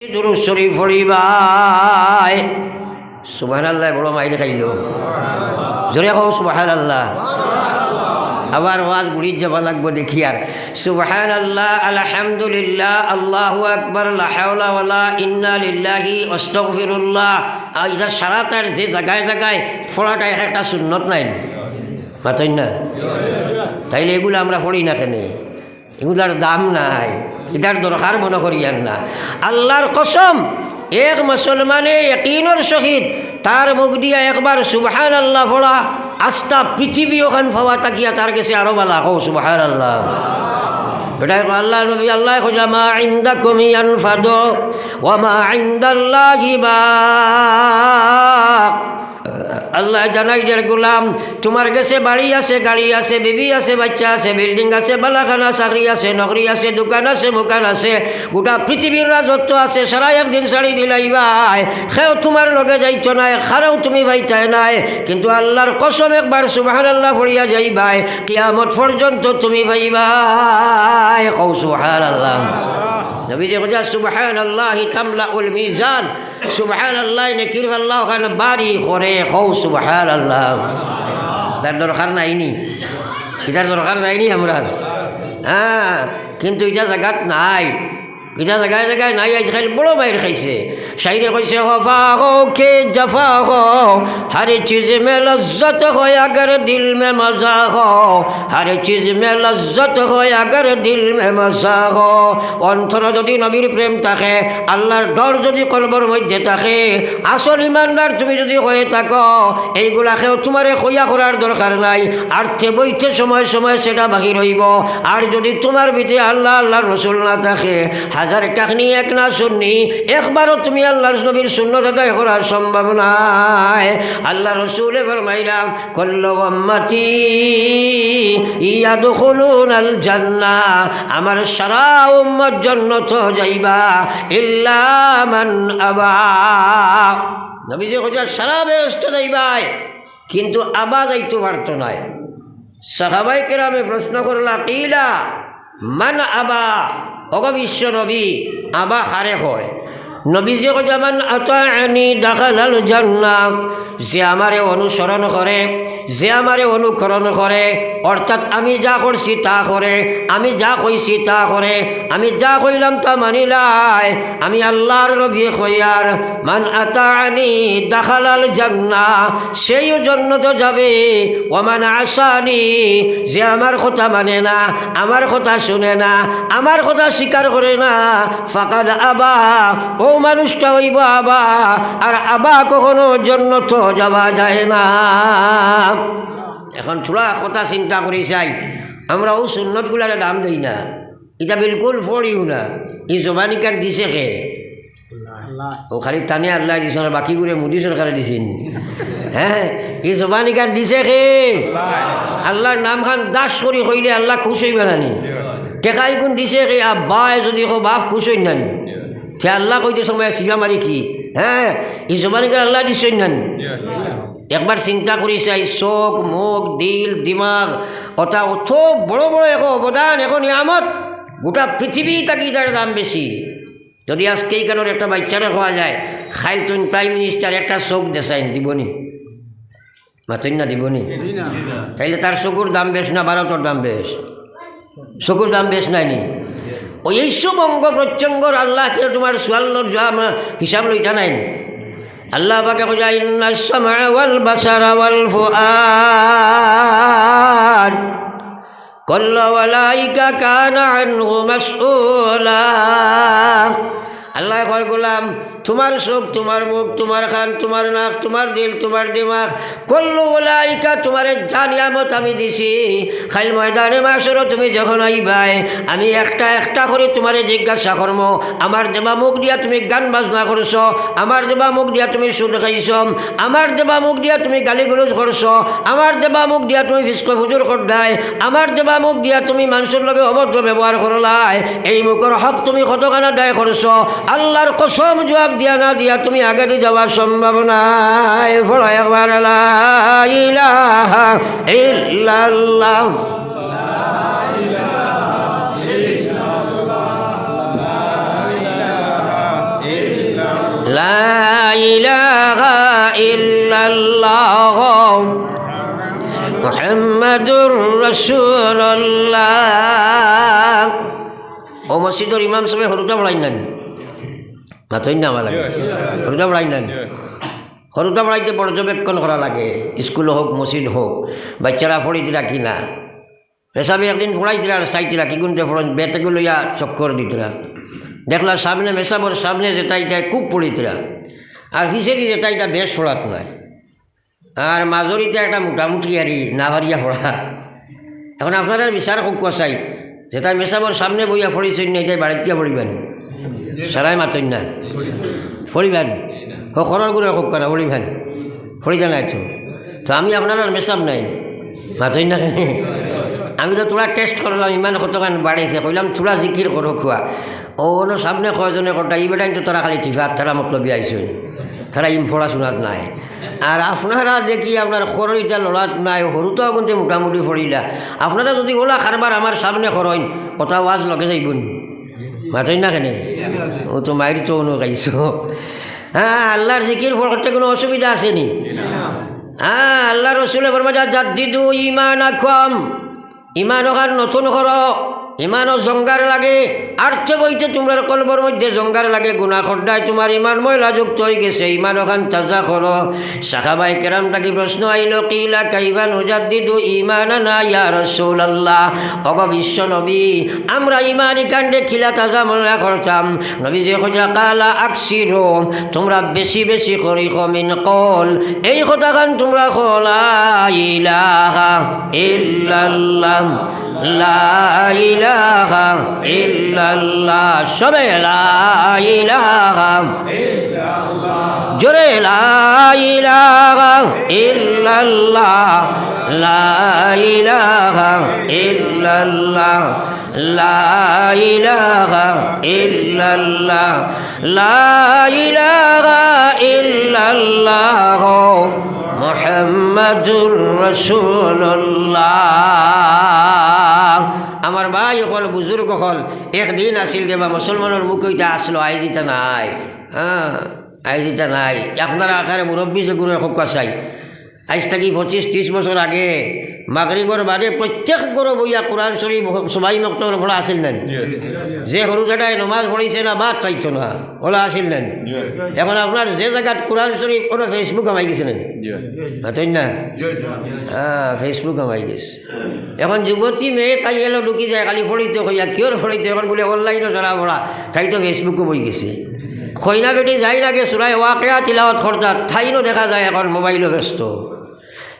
দুরূদ শরীফ পড়িবাই। সুবহানাল্লাহ বড় মাইর খাইল, জোরে কও সুবহানাল্লাহ। আবার ওয়াজ গুড়ি যাবা লাগবো দেখি আর। সুবহানাল্লাহ, আলহামদুলিল্লাহ, আল্লাহু আকবার, লা হাওলা ওয়ালা ইন্না লিল্লাহি আস্তাগফিরুল্লাহ। এটা সারাটার যে জায়গায় জায়গায় পড়াটা একটা সুন্নত নাই, মাতাই না? তাইলে এগুলো আমরা পড়ি না কেন? এগুলার দাম নাই, এটার দরকার মনে করিয়ান না। আল্লাহর কসম, এক মুসলমানে ইয়াকিনের সহিত তার মুখ দিয়া একবার সুবহানাল্লাহ পড়া আস্থা পৃথিবী ওখান ফাওয়া তাকিয়া তার কাছে আরো বালা কও সুবহানাল্লাহ। বেটাই আল্লাহ নবী আল্লাহ খোঁজা মা ইনদাকুম ইয়ানফাদু ওয়া মা ইনদাল্লাহি বাক। আল্লাহ জানাই দের গোলাম, তোমার কাছে বাড়ি আছে, গাড়ি আছে, বিবি আছে, বাচ্চা আছে, বিল্ডিং আছে, বালাখানা, চাকরি আছে, নকরি আছে, দোকান আছে, মোকান আছে, গোটা পৃথিবীর রাজত্ব আছে, সারা একদিন ছাড়ি দিলাই ভাই, সেও তোমার লগে যাইত নাই, খারেও তুমি বাইতাই নাই, কিন্তু আল্লাহর কসম একবার সুবহানাল্লাহ পড়িয়া যাই ভাই, কিয়ামত পর্যন্ত তুমি ভাইবাই। কও সুবহানাল্লাহ। নবীজি কইয়া সুবহানাল্লাহি তামলাউল মিজান, সুবহানাল্লাহ নেকির আল্লাহ খান বাড়ি করে। কও সুবহানাল্লাহ। তার দরকার নাইনি, এটার দরকার নাইনি আমরা, হ্যাঁ, কিন্তু এটা জায়গাত নাই, এটা জায়গায় জায়গায় নাই। আজকাল বড় মাইর খাইছে। শাইরে কইছে হফা হো কে জফা হো, হর চিজ মে লজ্জত হো अगर दिल में मजा हो, हर चीज में लज्जत हो अगर दिल में मजा हो। অন্তর যদি নবীর প্রেম থাকে, আল্লাহর ডর যদি কলবর মধ্যে থাকে, আসল ইমানদার তুমি যদি হয়ে থাকো, এইগুলাকেও তোমারে কইয়া করার দরকার নাই। আর্থে বইতে সময় সময় সেটা বাকি রইব। আর যদি তোমার ভিতরে আল্লাহ আল্লাহর রসুল না থাকে, হাজার কাহিনী এক না শুননি, একবারও তুমি আল্লাহর নবীর সুন্নত আদায় করার সম্ভব নাই। আল্লাহ রসুলে ফরমাইলা কুল্লু উম্মতি ইয়াদখুলুনাল জান্নাহ, আমার সারা উম্মত জান্নাত যাইবা ইল্লা মান আবা। নবীজি কইয়া সারা বেহেশত যাইবাই, কিন্তু আবা যাইতে পারতো না। সাহাবায়ে কেরামে প্রশ্ন করলা, কিলা মান আবা, ওগো বিশ্ব নবী, আবা হারে হয়? নবীজি কইয়া মান আতাআনি দাখালাল জান্নাহ, যে আমারে অনুসরণ করে, যে আমারে অনুকরণ করে, অর্থাৎ আমি যা করছি তা করে, আমি যা কইছি তা করে, আমি যা কইলাম তা মানিলাই, আমি আল্লাহর নবী কইয়ার মান আতাআনি দাখালাল জান্নাহ, সেই জান্নাত যাবে। ওমান আসানি, যে আমার কথা মানে না, আমার কথা শুনে না, আমার কথা স্বীকার করে না, ফাকাদ আবা, ও মানুষটা হইব আবা। আর আবা কখনো জান্নাত যাওয়া যায় না। এখন থোড়া কথা চিন্তা করি চাই, আমরা ও সুন্নতগুলার দাম দিই না, এটা বিলকুল পড়িও না। এই জবানি কান দিছে কে? ও খালি টানে আল্লাহ দিছ না, বাকিগুলো মোদী সরকারে দিছেন। হ্যাঁ, এই জবানি কান দিছে কে? আল্লাহর নাম খান দাস করি কইলে আল্লাহ খুশ হইবে নানি? টেকাই গুণ দিছে কে? আব্বায় যদি কো বাপ খুশ হই নানি? সে আল্লাহ কইতে সময় শিখা মারি কি? হ্যাঁ, এই জবানি কান আল্লাহ দিছেন নানি? একবার চিন্তা করি চাই, চোখ, মুখ, দিল, দিমাগ, অর্থাৎ অত বড় বড় এক অবদান, এখন নিয়ামত, গোটা পৃথিবী তাকে তার দাম বেশি। যদি আজকে এই কারণে একটা বাচ্চারা হওয়া যায়, খাইল তুন প্রাইম মিনিস্টার একটা চোখ দেশাইন দিবনি? মাতইন না দিবনি? তাইলে তার চকুর দাম বেশ না ভারতের দাম বেশ? চকুর দাম বেশ নাইনি? ওই এইসব অঙ্গ প্রত্যঙ্গর আল্লাহ তোমার সোয়াল্লর হিসাব লইটা নাই। আল্লাহ পাকে কইয়া ইন্নাস সামআ ওয়াল বাসারা ওয়াল ফুআদ কুল্লু উলাইকা কানা আনহু মাসউলা। আল্লাহ কয় গোলাম, তোমার চোখ, তোমার মুখ, তোমার কান, তোমার নাক, তোমার দিল, তোমার দিমাগ, কুল্লু উলাইকা, তোমারে যা নিয়ামত আমি দিছি, খাইল ময়দানে মাশরে তুমি যখন আইবাই, আমি একটা একটা করে তোমারে জিজ্ঞাসা করব। আমার দেবা মুখ দিয়া তুমি গান বাজনা করছ, আমার দেবা মুখ দিয়া তুমি সুদ খাইছ, আমার দেবা মুখ দিয়া তুমি গালিগুলোজ করছ, আমার দেবা মুখ দিয়া তুমি ফিস্ক ফুজুর করদাই, আমার দেবা মুখ দিয়া তুমি মানুষের লগে অভদ্র ব্যবহার করলাই, এই মুখের হক তুমি কতখানা দায় করছ। আল্লাহর কসম, জবাব দিয়া না দিয়া তুমি আগে যাওয়ার সম্ভব নাই। পড়ো একবার লা ইলাহা ইল্লাল্লাহ। লা ইলাহা ইল্লাল্লাহ মুহাম্মাদুর রাসূলুল্লাহ। ও মসজিদের ইমাম সাহেব হরুটা পড়াই নেন, মাতই না আমার লাগে, হরুটা পড়াই নেন। হরুটা পড়াইতে পর্যবেক্ষণ করা লাগে, স্কুল হোক মসজিদ হোক, বাচ্চারা পড়িতে রাখি না। পেশাবে একদিন পড়াইছিলা আর চাইছিলা কি গুণতে পড়াই বেতেকে লইয়া চক্কর দিতরা, দেখলা সামনে মেসাবর সামনে যেটাইটাই খুব পড়িতরা, আর হিসেবে যেটাইটা বেশ পড়াত নাই, আর মাজরিতে একটা মোটামুটি আর না ভারিয়া পড়া। এখন আপনারা বিচার খুব কষাই, যেটা মেসাবর সামনে বইয়া পড়িছেন না এটাই বাড়িতে গিয়া পড়িবেন, সারাই মাতই না পড়িবেন, খরর করে খুব করা পড়িবেন, পড়িতে নাই তো আমি আপনার মেসাব নাই মাতই না। আমি তো তোরা টেস্ট করলাম ইমান কতখান বাড়িছে, কইলাম তোরা জিকির করো খোয়া, ও সামনে কয়জনে কটা এই বেটাই তো তারা খালি টিফাত, তারা মতলবি আইসুন, তারা ইম পড়াশোনাত নাই। আর আপনারা দেখি আপনার খরইটা লড়াত নাই, সরুটাও কিন্তু মোটামুটি পড়িলা। আপনারা যদি ওলা কারবার আমার সামনে খরইন কথা ওয়াজ লগে যাইবন, মাতই না কেনে, ও তো মায়ের তো অনু গাইছো। হ্যাঁ, আল্লাহর জিকির করতে কোনো অসুবিধা আসেনি। হ্যাঁ, আল্লাহ রসুলে বলবা জাদ্দিদু ঈমানাকুম, ইমান ওখান নতুন করো, ইমানও জঙ্গার লাগে, আর চেয়ে বইতে তোমার কলবর মধ্যে জঙ্গার লাগে, গুনাহ খড্ডায় তোমার ইমান ময়লা যুক্ত হয়ে গেছে, ইমান ওখান তাজা করো। সাহাবায়ে কেরাম তাকে প্রশ্ন আইল, কিলা কাইফা নুজাদ্দিদু ঈমানানা ইয়া রাসূলুল্লাহ, ওগো বিশ্ব নবী আমরা ইমানি কাণ্ডে খিলা তাজা মনে করতাম। নবী যে কথা কালা আকসিরু, তোমরা বেশি বেশি করি মিন কল, এই কথাখান তোমরা লা ইলাহা ইল্লাল্লাহ, লা ইলাহা ইল্লাল্লাহ, সবে লা ইলাহা ইল্লাল্লাহ, জোরে লা ইলাহা ইল্লাল্লাহ, লা ইলাহা ইল্লাল্লাহ, লা ইলাহা ইল্লাল্লাহ, লা ইলাহা ইল্লাল্লাহ মুহাম্মাদুর রাসূলুল্লাহ। আমার ভাই হল বুজুর্গ হল, একদিন আসিল দেবা মুসলমানের মুখ ওইটা আসলো, আইজিটা নাই। হ্যাঁ, আইজিটা নাই। আপনারা আকারে মুরব্বী যে গুরু খুব কাছাই, আজ থাকি 25-30 বছর আগে মাগরিবর বাদে প্রত্যেক গরু বইয়া কোরআন শরীফ সবাই মক্তর পড়া আসিল নেন, যে সরু জায়গায় নমাজ পড়িছে না বাদ চাইছো না ওলা আসিল নেন। এখন আপনার যে জায়গাত কোরআন শরীফ ওরা ফেসবুক আমাই গেছিলেন, তাই না? হ্যাঁ, ফেসবুক আমাই গেছে। এখন যুবতী মেয়ে তাই এলো ঢুকি যায়, খালি ফড়িতে হইয়া কিয়র ফড়িতে, এখন বলে অনলাইনও চলা পড়া, তাই তো ফেসবুকও বই গেছে। খৈনা বেটি যাই লাগে সুরায় ওয়াকিয়া তিলাওয়াত করতা, ঠাইনও দেখা যায় এখন মোবাইলও ব্যস্ত।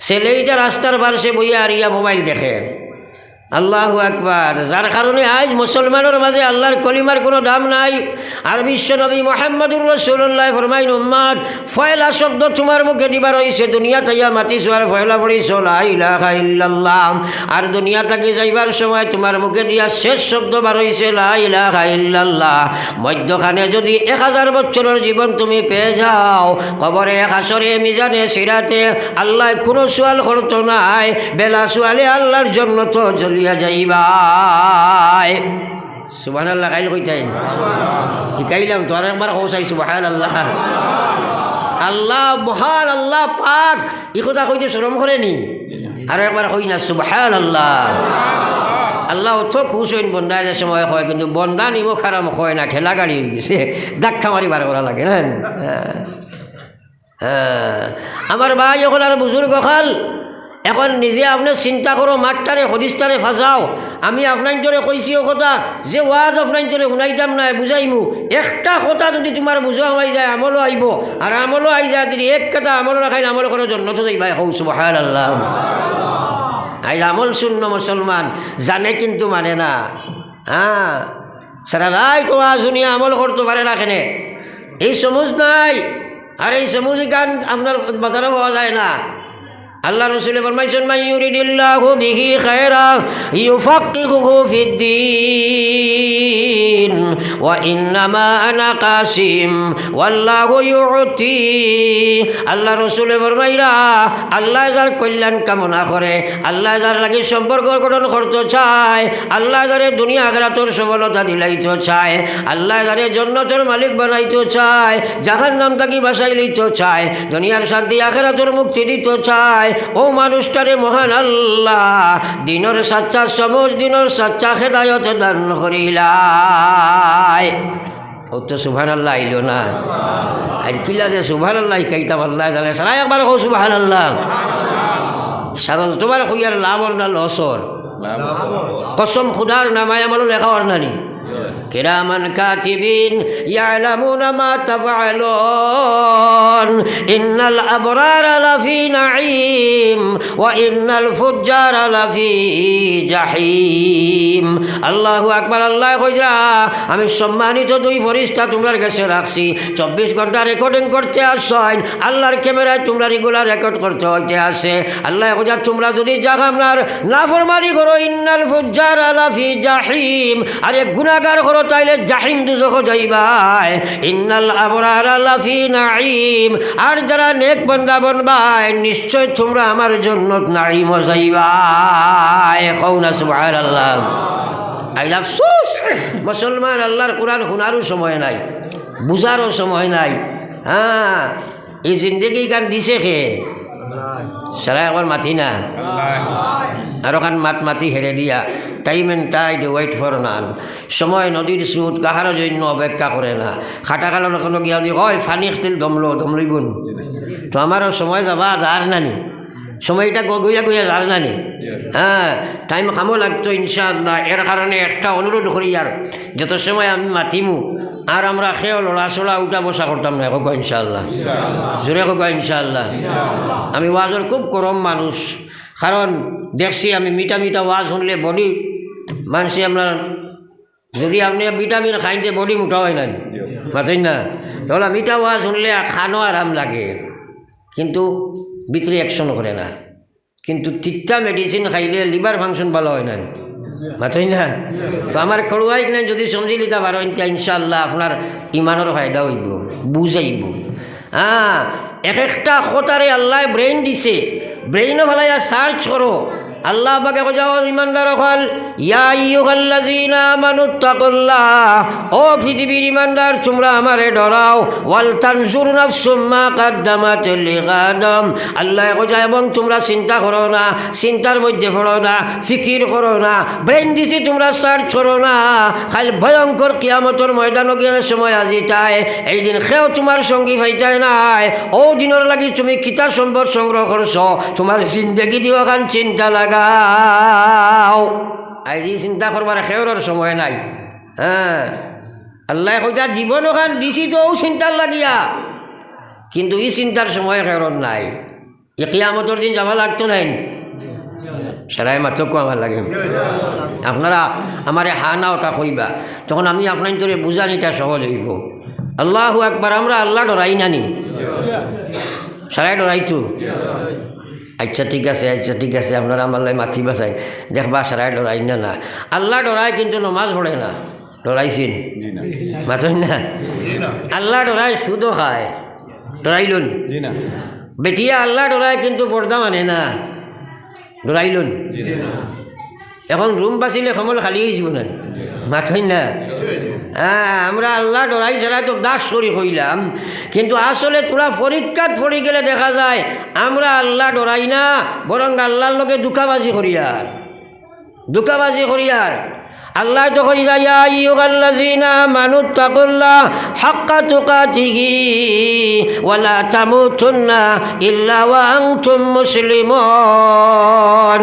ছেলেইটা রাস্তার পাশে বইয়া আর ইয়া মোবাইল দেখেন। আল্লাহু আকবার। যার কারণে আজ মুসলমানের মাঝে আল্লাহর কলিমার কোনো দাম নাই। আর বিশ্ব নবী মুহাম্মদুর রাসূলুল্লাহ ফরমাইন, উম্মত ফয়লা শব্দ তোমার মুখে দিবার হইছে, দুনিয়া তাইয়া মাতি সোয়ার ফয়লা পড়িছ লা ইলাহা ইল্লাল্লাহ, আর দুনিয়া থেকে যাইবার সময় তোমার মুখে দিয়া শেষ শব্দ বার হইছে লা ইলাহা ইল্লাল্লাহ। মধ্যখানে যদি 1000 বছরের জীবন তুমি পেয়ে যাও, কবরে হাসরে মিজানে সিরাতে আল্লাহ কোনো সোয়াল করতো নাই, বেলা সোয়ালে আল্লাহর জন্য তো জ্বলিয়া যাইবাই। সুবহানাল্লাহ কাইল কইতাই শিকাইলাম তো, আর একবার কৌসাই সুবহানাল্লাহ। আল্লাহ মহান, আল্লাহ পাক, ই কথা কইতে শরম করেনি? আর একবার কই না সুবহানাল্লাহ। আল্লাহ অত খুশ হইন বন্দা যে সময় হয়, কিন্তু বন্দা নিমো খারাম হয় না, ঠেলা গাড়ি হয়ে গেছে, ধাক্কা মারি বার করা লাগে না। আমার ভাই এখন আর বুজুর্গ খাল, এখন নিজে আপনি চিন্তা করো, মাঠটারে হদিসটারে ফাঁসাও। আমি আপনার ধরে কইছি ও কথা যে ওয়াজ আপনার ধরে শুনাইতাম না, বুঝাইমু। একটা কথা যদি তোমার বুঝা হয়ে যায়, আমলও আইব, আর আমলও আই যায় যদি এক কথা আমল রাখাই আমল করার জন্য তো যাইবা। হৌ সুবহানাল্লাহ। আই আমল শূন্য মুসলমান জানে কিন্তু মানে না। হ্যাঁ, সারা রায় তো ওয়াজ শুনিয়া আমল করতে পারে না, কেনে এই সমুজ নাই। আর এই সমুজ গান আপনার বাজারে পাওয়া যায় না। আল্লাহ রসুলে ফরমাইছেন মান ইউরিদিল্লাহু বিহি খায়রা ইউফাক্কিহুহু ফিদ্দীন ওয়া ইন্নামা আনা কাসিম ওয়াল্লাহু ইউতি। আল্লাহ রসুলে ফরমাইরা আল্লাহ যার কল্যাণ কামনা করে, আল্লাহ যার লাগি সম্পর্ক গঠন করতে চায়, আল্লাহ যারে দুনিয়া আখিরাতের সফলতা দিলাইতে চায়, আল্লাহ যারে জান্নাতের মালিক বানাইতে চায়, জাহান্নাম থেকে বাঁচাই লইতে চায়, দুনিয়ার শান্তি আখিরাতের মুক্তি দিতে চায়, ও মানুষটারে মহান আল্লাহ দিনের সাচ্চা সমজ দিনের সাচ্চা হেদায়ত দান করিলাই। ও তো সুবহানাল্লাহ আইল না, আজ কিলা যে সুবহানাল্লাহ কাইতাম আল্লাহ জানে। সারা একবার কো সুবহানাল্লাহ। সারা তোমার কইয়ার লাভর না লসর? কসম খুদার নামায় আমল লেখা আর নানি কিরামান কাতিবিন ইয়ালামুনা মা তাফআলুন ইন্নাল আবরারা লাফি নাঈম ওয়া ইন্নাল ফুজ্জারা লাফি জাহিম। আল্লাহু আকবার। আল্লাহ কইরা আমি সম্মানিত দুই ফেরেশতা তোমার কাছে রাখছি, 24 ঘন্টা রেকর্ডিং করতে আসছেন, আল্লাহর ক্যামেরায় তোমরা রেগুলার রেকর্ড করতে হইতে আছে। আল্লাহ কইরা তোমরা যদি জাহান্নামের নাফরমানি করো ইন্নাল ফুজ্জারা লাফি জাহিম, আরে গুনাহগার করো তাইলে জাহিম দুজখ যাইবাই। ইন্নাল আবরারা লাফি নাঈম, আর যারা নেক বান্দা বনবাই নিশ্চয় তোমরা আমার জান্নাত নাঈম যাইবাই। কওনা সুবহানাল্লাহ। আই আফসোস মুসলমান আল্লাহর কোরআন শোনারও সময় নাই, বুঝারও সময় নাই। হ্যাঁ, এই জিন্দগি গান দিছে কে? সারা একবার মাতি না আর ওখান মাতি হেরে দিয়া। Time and tide wait for none. সময় নদীর স্রোত কাহারও জন্য অপেক্ষা করে না। খাটা খালোর কোনো গিয়া দিয়ে হয় ফানি খেল দমলইগুন, তো আমারও সময় যাবা যার নানি, সময়টা গইয়া গইয়া যার নানি। হ্যাঁ, টাইম কামও লাগতো ইনশাআল্লাহ। এর কারণে একটা অনুরোধ করি, আর যত সময় আমি মাতিমু আর আমরা খেয়েও লড়াচড়া উঠা বসা করতাম না। কোকা ইনশাআল্লাহ, জোরে কোকা ইনশাআল্লাহ। আমি ওয়াজের খুব গরম মানুষ, কারণ দেখছি আমি মিঠা মিঠা ওয়াজ শুনলে বডি মানছি আপনার, যদি আপনি ভিটামিন খাইতে বডি মোটা হয় না, মাতেন না, তাহলে মিঠা ওয়াজ শুনলে খানো আরাম লাগে, কিন্তু ভিতরে অ্যাকশন করে না। কিন্তু তিক্তা মেডিসিন খাইলে লিভার ফাংশন ভালো হয় না, মাতই না। তো আমার খড়ুয়াই কিনা যদি সমঝি লিতা পারেন ইনশাআল্লাহ আপনার ইমানের ফায়দা হইব, বুঝাইব। হ্যাঁ, এক একটা কথারে আল্লাহ ব্রেইন দিছে, ব্রেইনও ভালাইয়া সার্চ করো। আল্লাহ পাকে যাও ইমানদার হল ইয়া আইয়ুহাল্লাযীনা আমানুত্তাকুল্লাহ, ও পৃথিবীর ইমানদার তোমরা আমারে ডরাও। ওয়াল তানজুর নাফসুম মা কাদ্দামাত লিগাদাম, আল্লাহ কয় এবং তোমরা চিন্তা করো না, চিন্তার মধ্যে পড়ো না, ফিকির করো না, ব্রেইন দিছি তোমরা সার্চ করো না। খালি ভয়ঙ্কর কিয়ামতের ময়দানে গিয়ে সময় আজি তাই, এই দিন খেও তোমার সঙ্গী পাইতাই নাই। ও দিনের লাগি তুমি কিতা সম্পদ সংগ্রহ করছো, তোমার জিন্দেগি দিও খান চিন্তা লাগাও। আইজি চিন্তা করবার খেওয়ার সময় নাই। হ্যাঁ, আল্লাহ কইতা জীবন ওখান দিছি তো চিন্তার লাগিয়া, কিন্তু এই চিন্তার সময় খেওয়ার নাই। এ কিয়ামতের দিন যাওয়া লাগতো নাই, সেরাই মাত্র আমার লাগে। আপনারা আমারে হা না ওটা কইবা, তখন আমি আপনার তোরে বুঝা নিটা সহজ হইব। আল্লাহু আকবার। আমরা আল্লাহ ডরাই নানি, সেরাই ডরাইতো। আচ্ছা ঠিক আছে, আচ্ছা ঠিক আছে, আপনারা আমার লাই মাথি বাসাই দেখবা সারাই ডরাই না। না, আল্লাহ ডরায় কিন্তু নমাজ পড়ে না। ডরাইছেন মাতই না? আল্লাহ ডরায় সুদও খায়, ডরাইলুন বেটিয়া। আল্লাহ ডরায় কিন্তু পর্দা মানে না, ডরাইলুন। এখন রুম বাঁচিলে সমল খালি হয়ে যাব না, মাতই না? হ্যাঁ, আমরা আল্লাহ ডরাই ছাড়া তো দাস করি হইলাম, কিন্তু আসলে তোরা পরীক্ষাত পড়ে গেলে দেখা যায় আমরা আল্লাহ ডরাই না, বরং আল্লাহর লোকে দুঃখাবাজি করিয়ার, দুঃখাবাজি করিয়ার। আল্লাহ তো কইরা ইয়া আইয়ুহাল্লাযীনা আমানুত্তাকুল্লাহ হাক্কা তুকাতিহি ওয়া লা তামুতুন্না ইল্লা ওয়া আনতুম মুসলিমুন।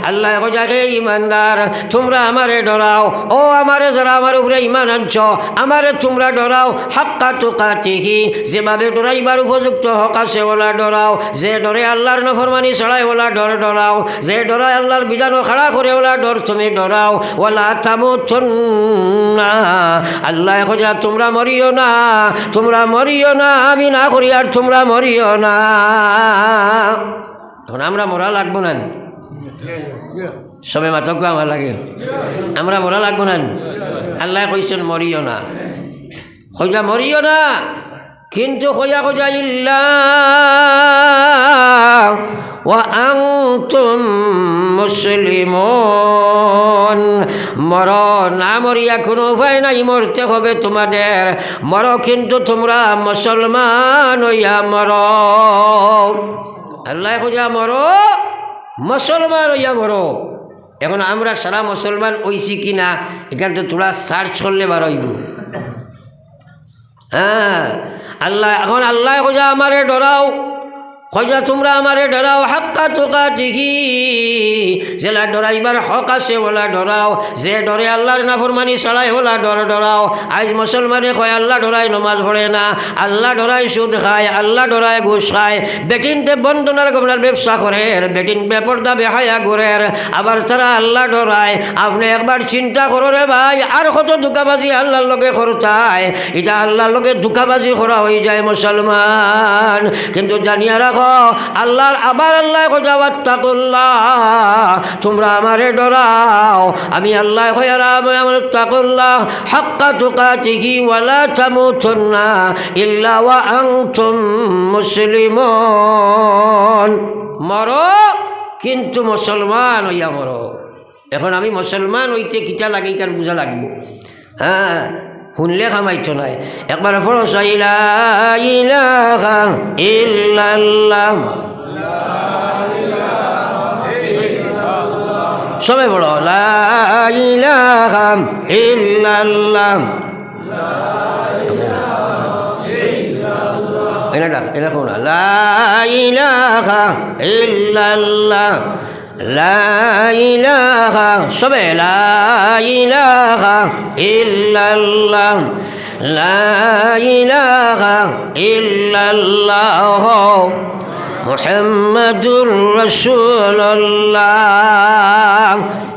আল্লাহ কইরা হে ঈমানদার তোমরা আমারে ডরাও, ও আমারে যারা আমার উপরে ঈমান আনছ আমারে তোমরা ডরাও। হাক্কা তুকাতিহি, যেভাবে ডরাইবার উপযুক্ত হক আছে ওলা ডরাও। যে ডরে আল্লাহর নাফরমানি ছড়াই ওলা ডর ডরাও, যে ডরায় আল্লাহর বিধান খাড়া করে ওলা ডর তুমি ডরাও। ওয়ালা তামুতুন্না, আল্লাহ কইরা তোমরা মরিও না, তোমরা মরিও না, আমি না করি আর তোমরা মরিও না। এখন আমরা মরা লাগবো না, সবে মাতক আমার লাগে, আমরা মরা লাগবো না। আল্লাহ কইছেন মরিও না, কইলা মরিও না, কিন্তু কইয়া কইয়া ইল্লা ওয়া আনতুম মুসলিমুন, মর না মরিয়া কোনো উপায় নাই, মরতে হবে তোমাদের, মর কিন্তু তোমরা মুসলমান হইয়া মর। আল্লাহ কইয়া মর, মুসলমান হইয়া মর। এখন আমরা সারা মুসলমান হইছি কিনা এখানে তো তোরা সার্চ করলে বার হইব। হ্যাঁ, আল্লাহ এখন আল্লাহ কইয়া আমারে ডরাও, কইয়া তোমরা আমারে ডরাও, হাক্কা তুকাতিহি, যেলা ডরাইবার হক আছে ওলা ডরাও, যে ডরে আল্লাহর নাফরমানি ছাড়াই ওলা ডরাও। আজ মুসলমানে কয় আল্লাহ ডরাই নমাজ পড়ে না, আল্লাহ ডরাই সুদ খায়, আল্লাহ ডরাই ঘুষ খায়, বেটিনতে বন্ধনার গমনার ব্যবসা করে, বেটিন বেপর্দা বেহায়া ঘুরের, আবার তারা আল্লাহ ডরায়। আপনি একবার চিন্তা করো রে ভাই, আর কত ধোকাবাজি আল্লাহর লোকে করতায়, এটা আল্লাহর লোকে ধোকাবাজি করা হয়ে যায় মুসলমান। কিন্তু জানিয়া রাখো আল্লাহর, আবার আল্লাহ তাকুল্লাহ, তোমরা আমারে ডরাও, আমি আল্লাহ তাকুল্লাহ হাক্কা তুকাতিহি ওয়ালা তামুতুন্না ইল্লা ওয়া আনতুম মুসলিমুন, মরো কিন্তু মুসলমান হইয়া মরো। এখন আমি মুসলমান হইতে কিতা লাগে কারণ বুঝা লাগবো। হ্যাঁ, শুনলে খামাইতো নাই, একবার ফরস লা ইলাহা ইল্লাল্লাহ, সবে বড় লা ইলাহা ইল্লাল্লাহ, এটা কোন লা ইলাহা ইল্লাল্লাহ, লা ইলাহা, সবে লা ইলাহা ইল্লাল্লাহ, লা ইলাহা ইল্লাল্লাহ মুহাম্মাদুর রাসূলুল্লাহ।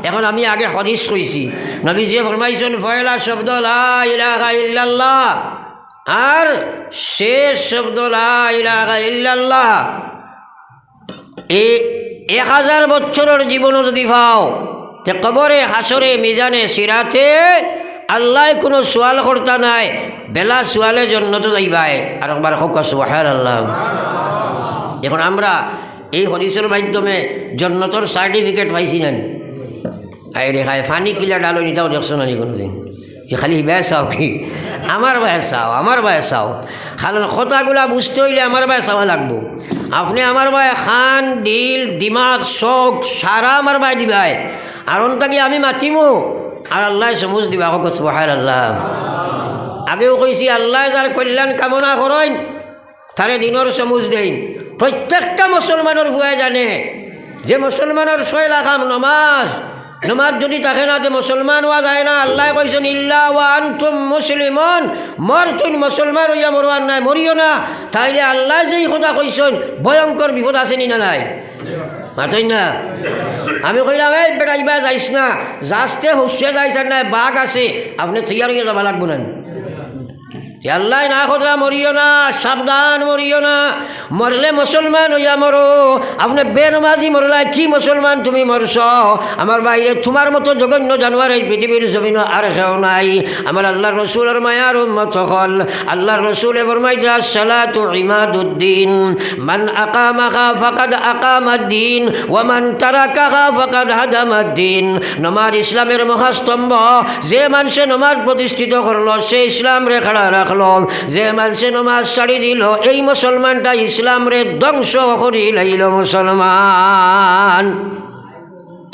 এখন আমি আগে হাদিস কইছি, নবীজি ফরমাইছেন পয়লা শব্দ লা ইলাহা ইল্লাল্লাহ, আর শেষ শব্দ লা ইলাহা ইল্লাল্লাহ। 1000 বছরের জীবনও যদি পাও, তে কবরে, হাসরে, মিজানে, সিরাতে আল্লাহ কোনো সোয়াল করতা নাই, বেলা সোয়ালের জন্য তো যাইবাই। আর একবার হোক সুবহানাল্লাহ। এখন আমরা এই হদিসের মাধ্যমে জন্নতর সার্টিফিকেট পাইছি না, আরে খায় ফানি কিলা ডালো নিতাও দেখছো না কোনোদিন, খালি বেয়া চাও কি আমার বায়ে চাও, আমার বায়ে চাও, কারণ কথাগুলা বুঝতে হইলে আমার বায়ে চাওয়া লাগবো। আপনি আমার বায়ে খান, দিল, দিমাগ, চোখ সারা আমার বায়ে দিবাই, আর অন্তাকে আমি মাতিমু আর আল্লাহ সমুজ দিবা। সুবহানাল্লাহ। আগেও কইছি আল্লাহ যার কল্যাণ কামনা করেন তারে দিনের সমুজ দেন। প্রত্যেকটা মুসলমানের ভুয়া জানে যে মুসলমানের 6 লাখাম নমাজ, নমাজ যদি থাকে না তো মুসলমান হওয়া যায় না। আল্লাহ কইছেন ইল্লা ওয়া আনতুম মুসলিমুন, মর তুই মুসলমান হইয়া মরবার নাই, মরিও না। তাইলে আল্লাহ যেই কথা কইছেন ভয়ঙ্কর বিপদ আছে নি না নাই? মাতই না। আমি কইলাম এই বেটা ইবা যাইস না, যাস্তে হুসে যাইছেন না, বাঘ আছে, আপনি তৈয়ার হইয়া যাবা লাগবো না। আল্লাহ না কথা মরিও না, সাবধান মরিও না, মরলে মুসলমান হইয়া মরো। আপনি বেনমাজি মরলাই কি মুসলমান তুমি মরছ? আমার বাইরে তোমার মতো জঘন্য জানোয়ার এই পৃথিবীর জমিন আর কেউ নাই। আমার আল্লাহর রসুলের মায়ার উম্মত হল। আল্লাহর রসুলে ফরমাইছে আসসালাতু ইমাদুদ্দিন, মান আকামাহা ফাকাদ আকামাদ্দিন ওয়া মান তারাকাহা ফাকাদ হাদামাদ্দিন। নমাজ ইসলামের মহাস্তম্ভ, যে মানুষে নমাজ প্রতিষ্ঠিত করলো সে ইসলাম রে খাড়া রাখলো, যে মানুষে নমাজ ছাড়ি দিল এই মুসলমানটা ইসলাম রে ধ্বংস করি লাইল মুসলমান।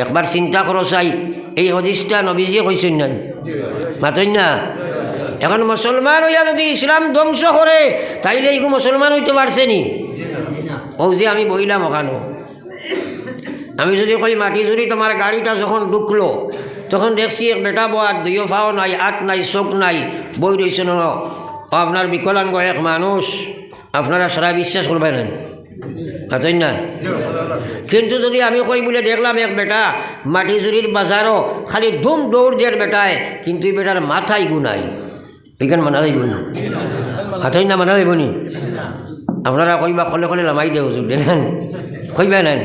একবার চিন্তা করো চাই, এই হাদিসটা নবীজি কইছেন না, মাতই না। এখন মুসলমান হইয়া যদি ইসলাম ধ্বংস করে তাইলে এইগু মুসলমান হইতে পারছে নি? ও যে আমি বইলাম ওখানো, আমি যদি কই মাটি জুড়ি তোমার গাড়িটা যখন ঢুকলো তখন দেখছি এক বেটা বাদ, 2 পাও নাই, 8 নাই, চোখ নাই, বই রয়েছে ন, আপনার বিকলাঙ্গ এক মানুষ, আপনারা সারা বিশ্বাস করবেন মাতই না। কিন্তু যদি আমি কই বলে দেখলাম এক বেটা মাটি জুড়ির বাজারও খালি ধুম দৌড় দেওয়ার বেটায়, কিন্তু এই বেটার মাথায় গুনাই, এইখান মানা যাইব না, মাথায় না মানা যাইব নি? আপনারা কইবা কলে কলে লামাই দেও দেন কইবা নেন।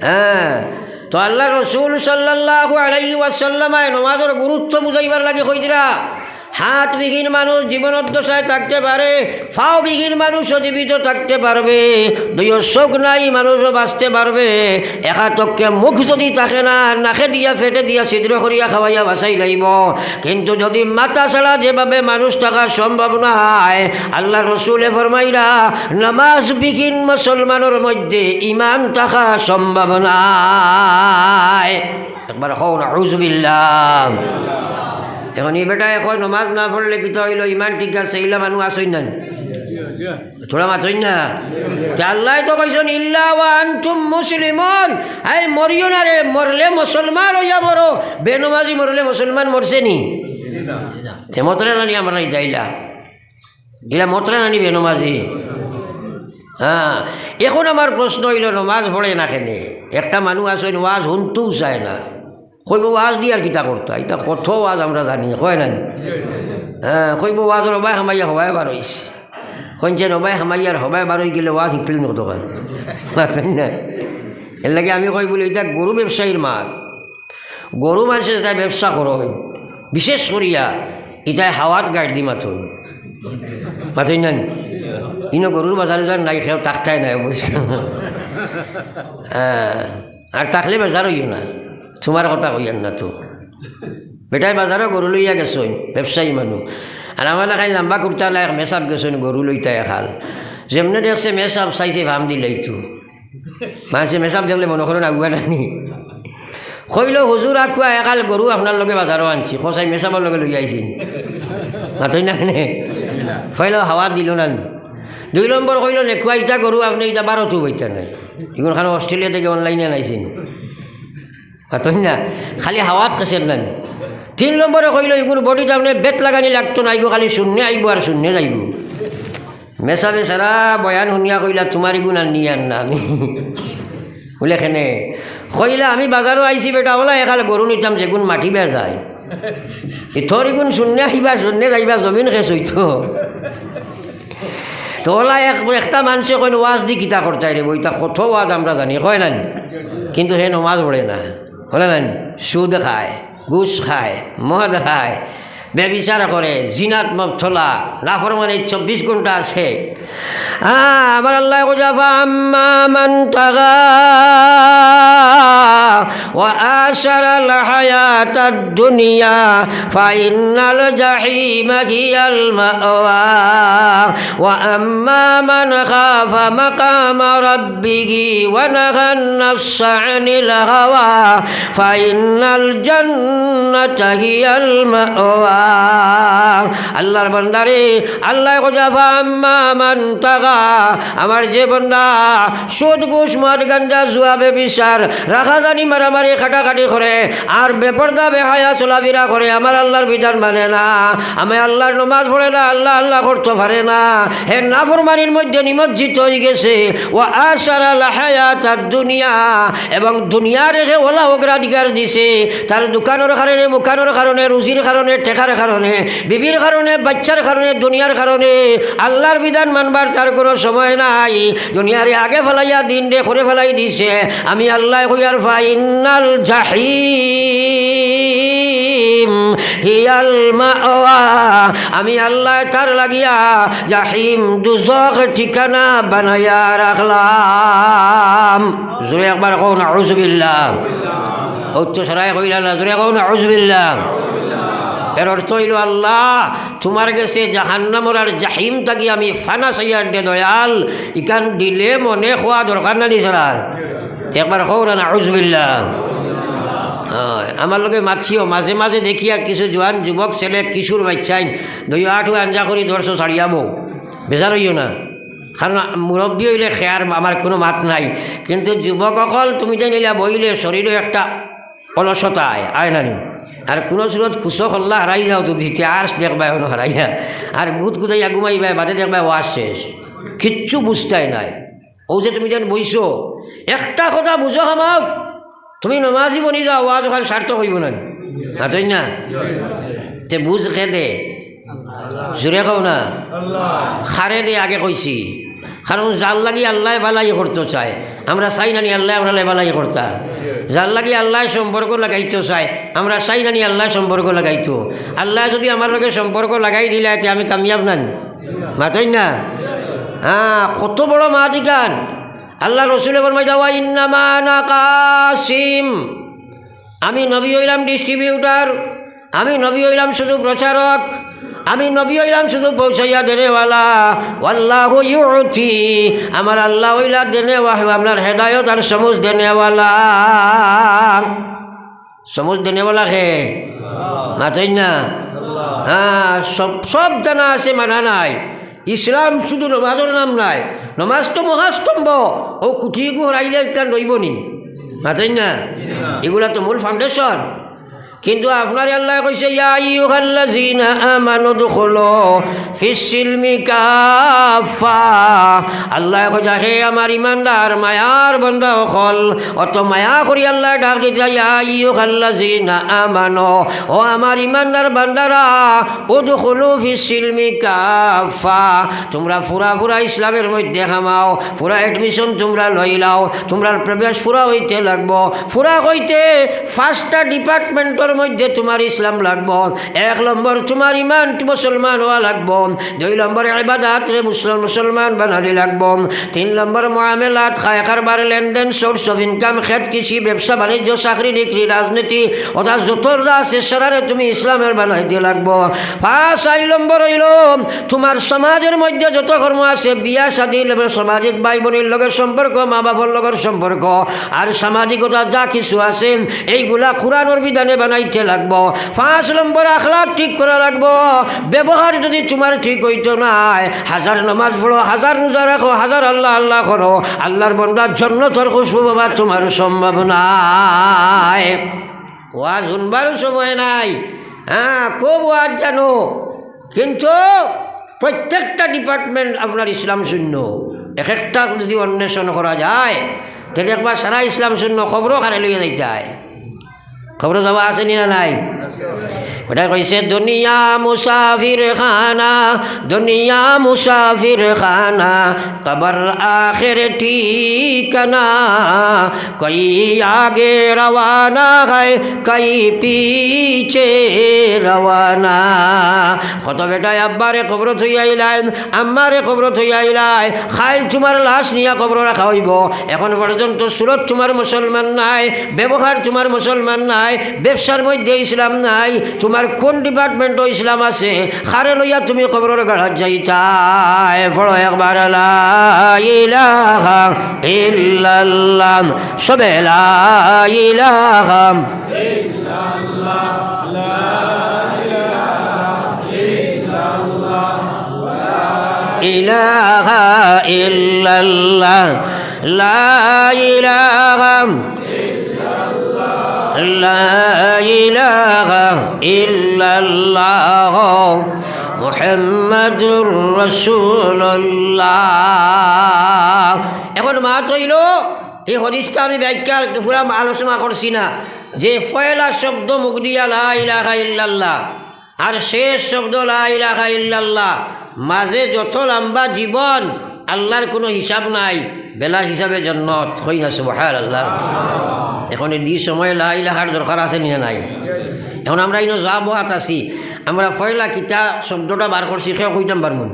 হ্যাঁ, তো আল্লাহ রসুল সাল্লাল্লাহু আলাইহি ওয়াসাল্লামায় নমাজের গুরুত্ব বুঝাইবার লাগে কইরা হাত বিহীন মানুষ জীবনদশায় থাকতে পারে, ফাও বিহীন মানুষও জীবিত থাকতে পারবে, দুই চোখ নাই মানুষও বাঁচতে পারবে, একাতকে মুখ যদি থাকে না নাকে দিয়া ফেটে দিয়া ছিদ্র করিয়া খাওয়াইয়া বাঁচাই লাইব। কিন্তু যদি মাথা ছাড়া যেভাবে মানুষ থাকা সম্ভব নয়, আল্লাহ রসুলে ফরমাইরা নামাজ বিহীন মুসলমানের মধ্যে ইমান থাকা সম্ভব নয়। একবার হও না আউযুবিল্লাহ। এখন এই বেটা এখন নমাজ না পড়লে কি তো হইল ইমান ঠিক আছে, ইলা মানুষ আসই না থোড়া মাতই না। আল্লাহ তো কইছেন ইল্লা ওয়া আনতুম মুসলিমুন, এই মরিও না রে, মরলে মুসলমান হইয়া মরো। বেনমাজি মরলে মুসলমান মরছে নি? মতরে নানি আমরা যাইলা ইলা মতরে নানি বেনমাজি। হ্যাঁ, এখন আমার প্রশ্ন হইল নমাজ পড়ে না কেনে? একটা মানুষ আসেন ওয়াজ শুনতেও চায় না, কইব ওয়াজ দিয়ে আর কিতা করতা, এটা কত ওয়াজ আমরা জানি হয় না। হ্যাঁ, কইব ওয়াজর হবাই হামাইয়া হবাই বার হইস, কইছেন হবাই হামাইয়ার হবাই বার হয়ে গেলে ওয়াজ শিখলেন কত হয় না। এর লাগে আমি কই বলি এটা গরু ব্যবসায়ীর মাল। গরু মানুষের এটা ব্যবসা করো, বিশেষ করিয়া এটাই হাওয়াত গাড়ি দি মাথুন মাথুন না। ইনো গরুর বাজারে যার নাই খেয়েও তাকতাই নাই অবশ্য। হ্যাঁ, আর তাকলে বেজার হইও না, তোমার কথা কইয়ান না তো। বেটাই বাজারও গরু লইয়া গেছইন ব্যবসায়ী মানুষ, আর আমার এলাকায় লম্বা কুর্তা লাই মেসাপ গেছইন গরু লইতে এখাল। যেমনে দেখছে মেসাপ চাইছে ভাম দিলেই তো মানুষে মেসাপ দেখলে মনে করেন আগুয়া নানি। কইল হুজুর আকুয়া একাল গরু আপনার লগে বাজারও আনছি, খসাই মেসাপর লগে লই আইছিন মাতই না নে। কইল হাওয়া দিল না। 2 নম্বর কইল নেকুয়া ইটা গরু আপনি ইটা 12 বইতা নাই, এগুলো খান অস্ট্রেলিয়া থেকে অনলাইনে আনাইছেন মাতই না, খালি হাওয়াত কেছেন না। 3 নম্বরে কইল এগুলো বডিটা আপনি বেত লাগানি লাগতো না, এগুলো খালি শূন্য আইব আর শূন্য যাইব। মেসাবে সারা বয়ান শুনিয়া কইলা তোমার এগুণ আর নিয়ে আন না আমি বলে খেনে কইলা আমি বাজারও আইছি বেটা ওলা এখাল গরু নিতাম যেগুন মাটি বেয়া যায়, ইথর এগুণ শূন্য আহিবা শূন্য যাইবা জমিন খেস হইতো। তো ওলা একটা মানুষে কইন ওয়াজ দি কিতা করতাই রে বইটা কত ওয়াজ আমরা জানি কয় না, কিন্তু হে নমাজ পড়ে না হলে না, সুদ খায়, ঘুষ খায়, মদ খায়, ব্যভিচার করে, জিনাত মবতলা, নাফরমানি 24 ঘন্টা আছে। আমার আল্লাহ কোজাফা আম্মা মান তাগা ওয়া আশারাল হায়াতাদ দুনিয়া ফাইন্নাল জাহিমা হিয়াল মাওয়া ওয়া আম্মা মান খাফা মাকামা রাব্বিহি ওয়া নাহান নাফসা আনিল হাওয়া ফাইন্নাল জান্নাতা হিয়াল মাওয়া। আল্লাহর বান্দারে আল্লাহ কোজাফা আম্মা মান তাগা, আমার যে বান্দা সুদ ঘুষ মদ গাঞ্জা জুয়া বেবিচার রাখা জানি মারামারি খাটাখাটি করে আর বেপরদা বেহায়া চলাফেরা করে, আমার আল্লাহর বিধান মানে না, আমি আল্লাহর নমাজ পড়ে না, আল্লাহ আল্লাহ করতে পারে না, হে নাফরমানির মধ্যে নিমজ্জিত হয়ে গেছে। ও আশারাল হায়াতাদ দুনিয়া, এবং দুনিয়া রেখে ওলা অগ্রাধিকার দিছে, তার দোকানের কারণে, মুখানোর কারণে, রুজির কারণে, টেকার কারণে, বিবির কারণে, বাচ্চার কারণে, দুনিয়ার কারণে আল্লাহর বিধান মানবার তার কোনো সময় নাই। দুনিয়ারে আগে ফেলাইয়া দিন রে করে ফেলাই দিছে। আমি আল্লাহ কইয়ার ফাইনাল জাহিম হিয়াল মাওয়া, আমি আল্লাহ তার লাগিয়া জাহিম দুজক ঠিকানা বানাইয়া রাখলাম। জোরে একবার কও না আউযুবিল্লাহ, উচ্চ সরাই কইলা না, জোরে কও না আউযুবিল্লাহ। এর অর্থ হইল আল্লাহ তোমার গেছে জাহান্নামর আর জাহিম থাকি আমি ফানা সাইয়ার দে দয়াল, ইকান দিলে মনে খোয়া দরকার না নিছার। একবার কও না আউযুবিল্লাহ। আমার লগে মাছিও মাঝে মাঝে দেখি আর কিছু জোয়ান যুবক ছেলে কিশোর বাচ্চাই 2-8 আঞ্জা করি ধরছো ছাড়িয়াবো, বেজার হইও না, কারণ মুরব্বী হইলে খেয়ার আমার কোনো মাত নাই, কিন্তু যুবক অকল তুমি যে নিলা বইলে শরীরে একটা অলসতা আয় নানি, আর কোনো সুরত কুশো হল্লা হারাই যাও তো দিতে আর দেখবা এখন হারাইয়া, আর গুদ গুদাইয়া ঘুমাইবা বাদে দেখবা ওয়াজ শেষ, কিচ্ছু বুঝতাই নাই। ও যে তুমি যেন বইছো একটা কথা বুঝো হামাও, তুমি নমাজি বনি যাও, ওয়াজ ওখানে সার্থক হইব না, তাই না? তে বুঝ খে দে, জোরে কও না খারে দে, আগে কইছি, কারণ জাল লাগি আল্লাহ বালাই করতে চায়। আমরা চাই নানি আল্লাহ আমরা লেবালাই করতা যার লাগি আল্লাহ সম্পর্ক লাগাইতো চাই আমরা চাই নানি আল্লাহ সম্পর্ক লাগাইতো আল্লাহ যদি আমার লগে সম্পর্ক লাগাই দিলে আমি কামিয়াব নান মাতই না হ্যাঁ কত বড় মাদিকান আল্লাহ রসুলের ফরমাইতা ওয়া ইন্নামা আনা কাসিম আমি নবী হইলাম ডিস্ট্রিবিউটার আমি নবী হইলাম শুধু প্রচারক আমি নবী হইলাম শুধু পৌঁছাইয়া দেনেওয়ালা আল্লাহু ইউতি আমার আল্লাহ হইলা দেনেওয়ালা আপনার হেদায়ত আর সমুজ দেনেওয়ালা সমুজ দেনেওয়ালা হে মাতই না হ্যাঁ সব জানা আছে মানা নাই ইসলাম শুধু নমাজের নাম নাই নমাজ তো মহাস্তম্ভ ও কুঠি গুড়াইলে একটা রইব নি মাতই না এগুলা তো মূল ফাউন্ডেশন কিন্তু আপনার আল্লাহ কইছে ইয়া আইয়ুহাল্লাযীনা আমানু দুখুলু ফিস-সিলমি কাফা আল্লাহ কইছে হে আমার ইমানদার মায়ার বান্দা হল অত মায়া করি আল্লাহ ডাক দিছে ইয়া আইয়ুহাল্লাযীনা আমানু ও আমার ইমানদার বান্দারা উদখুলু ফিস-সিলমি কাফা তোমরা পুরা ইসলামের মধ্যে হামাও পুরা এডমিশন তোমরা লইলাও তোমরা প্রবেশ পুরা হইতে লাগবো পুরা হইতে ফার্স্টটা ডিপার্টমেন্ট মধ্যে তোমার ইসলাম লাগবো 1 নম্বর তোমার ইমান মুসলমান হওয়া লাগবো 2 নম্বর ইবাদত রে মুসলমান বানালি লাগবো 3 নম্বর মুআমালাত খায় কারবার লেনদেন সোর্স অফ ইনকাম খেত কৃষি ব্যবসা বাণিজ্য চাকরি ডিগ্রি রাজনীতি ওটা যত আছে সারারে তুমি ইসলামের বানাইতে লাগবো 5 নম্বর হইল তোমার সমাজের মধ্যে যত কর্ম আছে বিয়া শাদী সামাজিক ভাই বোনের লগের সম্পর্ক মা বাবার লগের সম্পর্ক আর সামাজিকতা যা কিছু আছে এইগুলা কোরআনের বিধানে বানাইতে লাগবো 5 নম্বর আখলাক ঠিক করা লাগবো ব্যবহার যদি তোমার ঠিক হইতো নাই 1000 নামাজ পড়ো 1000 রোজা রাখো 1000 আল্লাহ করো আল্লাহর বান্দার জান্নাতের খুশবু পাবা তোমার সম্ভব নাই ওয়াজ শুনবার সময় নাই হ্যাঁ খুব ওয়াজ জানো কিন্তু প্রত্যেকটা ডিপার্টমেন্ট আপনার ইসলাম শূন্য এক একটা যদি অন্বেষণ করা যায় তাহলে একবার সারা ইসলাম শূন্য খবরও খানে লইয়া যাইতে হয় খবর যাওয়া আছে না নাই ওটা কইছে দুনিয়া মুসাফির খানা কবর আখির ঠিকানা কই আগে রওয়ানা হয় কই পিছে রওয়ানা কত বেটা আব্বারে কবর থই আইলাইন আম্মারে কবর থই আইলাই খাইল তোমার লাশ নিয়া কবর রাখা হইব এখন পর্যন্ত সুরত তোমার মুসলমান নাই ব্যবহার তোমার মুসলমান নাই ব্যবসার মধ্যে ইসলাম নাই তোমার কোন ডিপার্টমেন্টও ইসলাম আছে খারে লইয়া তুমি কবরের গাড়াত যাইতাই পড়ো একবার লা ইলাহা ইল্লাল্লাহ সবে লা ইলাহা ইল্লাল্লাহ লা ইলাহা ইল্লাল্লাহ লা ইলাহা لا إله إلا الله محمد رسول الله এখন মা তৈল এই হদিসটা আমি ব্যাখ্যা পুরা আলোচনা করছি না যে পয়লা শব্দ মুখ দিয়া লা ইলাহা ইল্লাল্লাহ আর শেষ শব্দ লা ইলাহা ইল্লাল্লাহ মাঝে যত লম্বা জীবন আল্লাহর কোনো হিসাব নাই বেলা হিসাবে জন্নত হই না সুবহানাল্লাহ এখন এই সময় লা ইলাহার দরকার আছে না নাই এখন আমরা ইনো যা বহাত আছি আমরা পয়লা কিতা শব্দটা বার করছি সেও কইতাম পারমুন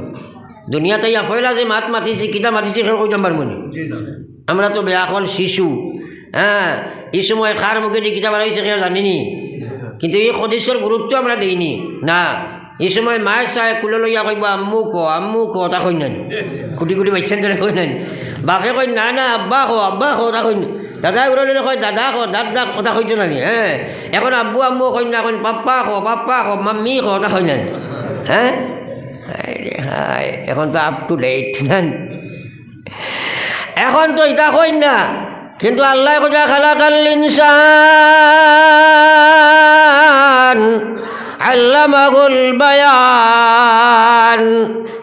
দুনিয়াতে ইয়া পয়লা যে মাত মাতিছি কিতা মাতিছি সেও কইতাম পারমুন আমরা তো বেয়াকল শিশু হ্যাঁ এই সময় খার মুখে দিয়ে কিতা বাড়াইছে সেও জানিনি কিন্তু এই সদস্যর গুরুত্ব আমরা দিইনি না এই সময় মায়ের চায় কুলে লইয়া কইব আম্মু কো তা কই নানি কুটি বাচ্চান ধরে কই নানি বাপে কই না আব্বা কো তা কই দাদা উড়লে কয় দাদা দাদা কথা কইতো নানি হ্যাঁ এখন আব্বু আম্মু কই না কই পাপ্পা কো মাম্মি কো তা কই নানি হ্যাঁ হায় এখন তো আপ টু ডেট নান এখন তো এটা কই না কিন্তু আল্লাহ কথা খালাকাল ইনসান আল্লামাহুল বায়ান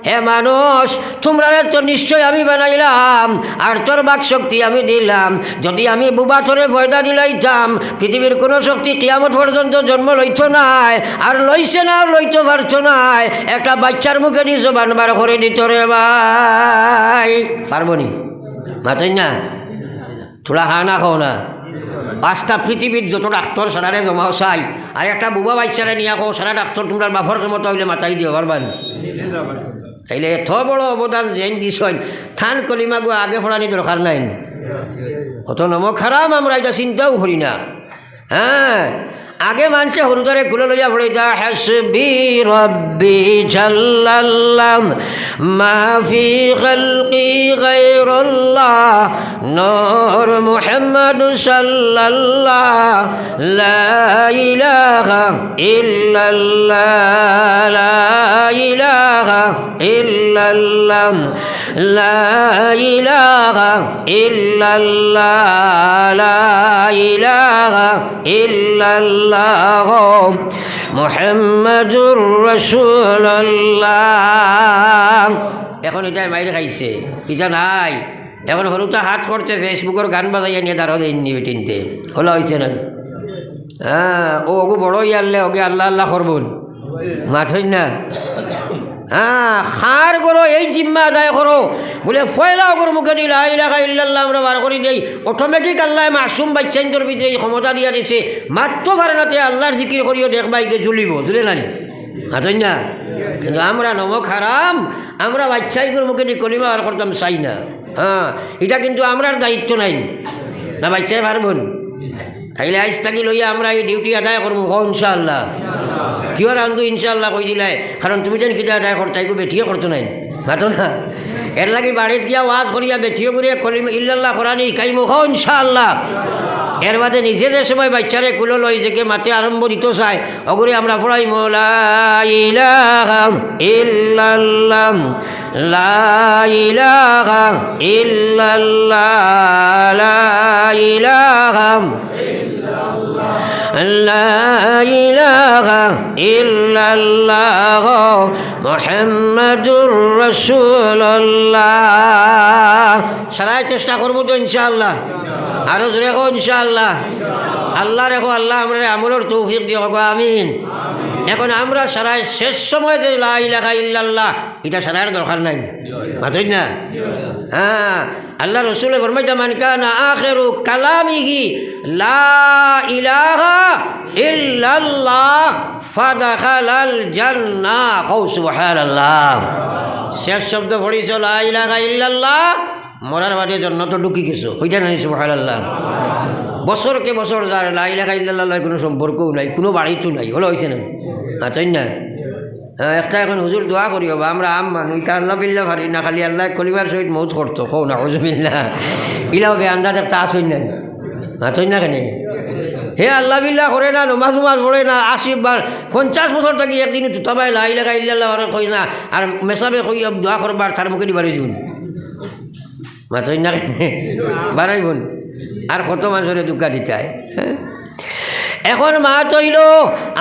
হে মানুষ তোমরা তো নিশ্চয় আমি বানাইলাম আর তোর বাক শক্তি আমি দিলাম যদি আমি বুবা তোরে ভয়দা দিলাইতাম পৃথিবীর কোনো শক্তি কিয়ামত পর্যন্ত জন্ম লইত নাই আর লইছে না লইতে পারতো নাই একটা বাচ্চার মুখে দিয়ে জবান বার করে দিত রে ভাই পারবনি মাতই না থোড়া না খাও না 5টা পৃথিবীর যত ডাক্তার সারারে জমাও চাই আর একটা বুবা বাচ্চারে নিয়ে খাও সারা ডাক্তার তোমরা বাফর মতো হইলে মাথায় দিও পারবান তাইলে এত বড় অবদান জেন দিছই থান কলিমা গো আগে ফোড়ানি দরকার নাই কত নমক হারাম আমরা এটা চিন্তাও করি না হ্যাঁ আগে মানুষে হরুদারে গুলো লইয়া পড়ে যা হাসবি রব্বি জাল্লাল্লাহ মা ফি খালকি গায়রুল্লাহ নূর মুহাম্মদ সাল্লাল্লাহ লা ইলাহা ইল্লাল্লাহ লা ইলাহা ইল্লাল্লাহ লা ইলাহা ইল্লাল্লাহ লা ইলাহা ইল্লাল্লাহ মুহাম্মাদুর রাসূলুল্লাহ এখন এটা মাইর খাইছে এটা নাই এখন হরুতা হাত করতে ফেসবুকের গান বাজাইয়া নিয়ে দাঁড়ো দেয়নি বেটিনতে হলো হয়েছে না হ্যাঁ ও ওগু বড় ইয়ারলে ওকে আল্লাহ আল্লাহ করবন মাথই না হ্যাঁ খার করো এই জিম্মা আদায় করো বলে ফয়লা ওগর মুখে দিল লা ইলাহা ইল্লাল্লাহ আমরা বার করে দেই অটোমেটিক আল্লাহ মাসুম বাচ্চাইন্তর ভিতরে এই ক্ষমতা দিয়া দিছে মাত্র পারেনাতে আল্লাহর জিকির করিও দেখবাইকে জ্বলিব জ্বলে না মাথই না কিন্তু আমরা নমক হারাম আমরা বাচ্চাইগুলোর মুখে দিয়ে কলিমা বার করতাম চাই না হ্যাঁ এটা কিন্তু আমরার দায়িত্ব নাই না বাচ্চাই পারবন তাইলে আজ থাকি লইয়া আমরা এই ডিউটি আদায় করবো ইনশাআল্লাহ কিয় রান্ধু ইনশাআল্লাহ কই দিলাই কারণ তুমি যেন কিতা আদায় করতে এগু বেঠিয়ে করতো নাই মাতো না এর লাগে বাড়িতে গিয়া ওয়াজ করিয়া বেঠিয়ে করিয়া কলিমা ইল্লাল্লাহ করানি কাইমু ইনশাআল্লাহ এর বাদে নিজে যে সময় বাচ্চারে কুলো লই যে কে মাতে আরম্ভ দিত চাই অগরে আমরা পড়াই লা ইলাহা ইল্লাল্লাহ লা ইলাহা ইল্লাল্লাহ লা ইলাহা লা ইলাহা ইল্লাল্লাহ মুহাম্মাদুর রাসূলুল্লাহ সারাই চেষ্টা করবো তো ইনশাআল্লাহ আরো জোরে কো ইনশাআল্লাহ আল্লাহ রেখো আল্লাহ আমরা আমলের তৌফিক দিও গো আমিন এখন আমরা সারাই শেষ সময় যে লা ইলাহা ইল্লাল্লাহ এটা সারার দরকার নাই মাতই না হ্যাঁ আল্লাহ রসুলের ফরমাইতা মান কানা আখিরু কালামিহি লা ইলাহা ইল্লাল্লাহ ফাদাখালাল জান্নাহ কও সুবহানাল্লাহ শেষ শব্দ পড়িছ লা ইলাহা ইল্লাল্লাহ মরার বাদে জান্নাতে ঢুকি গেছো হইতা না সুবহানাল্লাহ বছরকে বছর যার লা ইলাহা ইল্লাল্লাহ কোনো সম্পর্কও নাই কোনো বাড়িতো নাই হলো হয়েছে না তাই না একটা এখন হুজুর দোয়া করিও বা আমরা আম মানুষ ইটা আল্লাহ বিল্লাহ পারি না খালি আল্লাহ কলিমার সহিত মৌত করতো কৌ না হুজুবিল্লাহ ইলাও বে আন্দাজ একটা আসই না তাই না কেন হে আল্লাহ বিল্লাহ করে না নমাজ উমাজ পড়ে না 80 বার 50 বছর থাকি একদিন জুতাবাই লা ইলাহা ইল্লাল্লাহ কই না আর মেসাবে কই দোয়া করবার তার মুখে দিবার জীবন মাতই না কেন বাড়াইবন আর কত মানুষের দুঃখা দিতায় হ্যাঁ এখন মা তৈল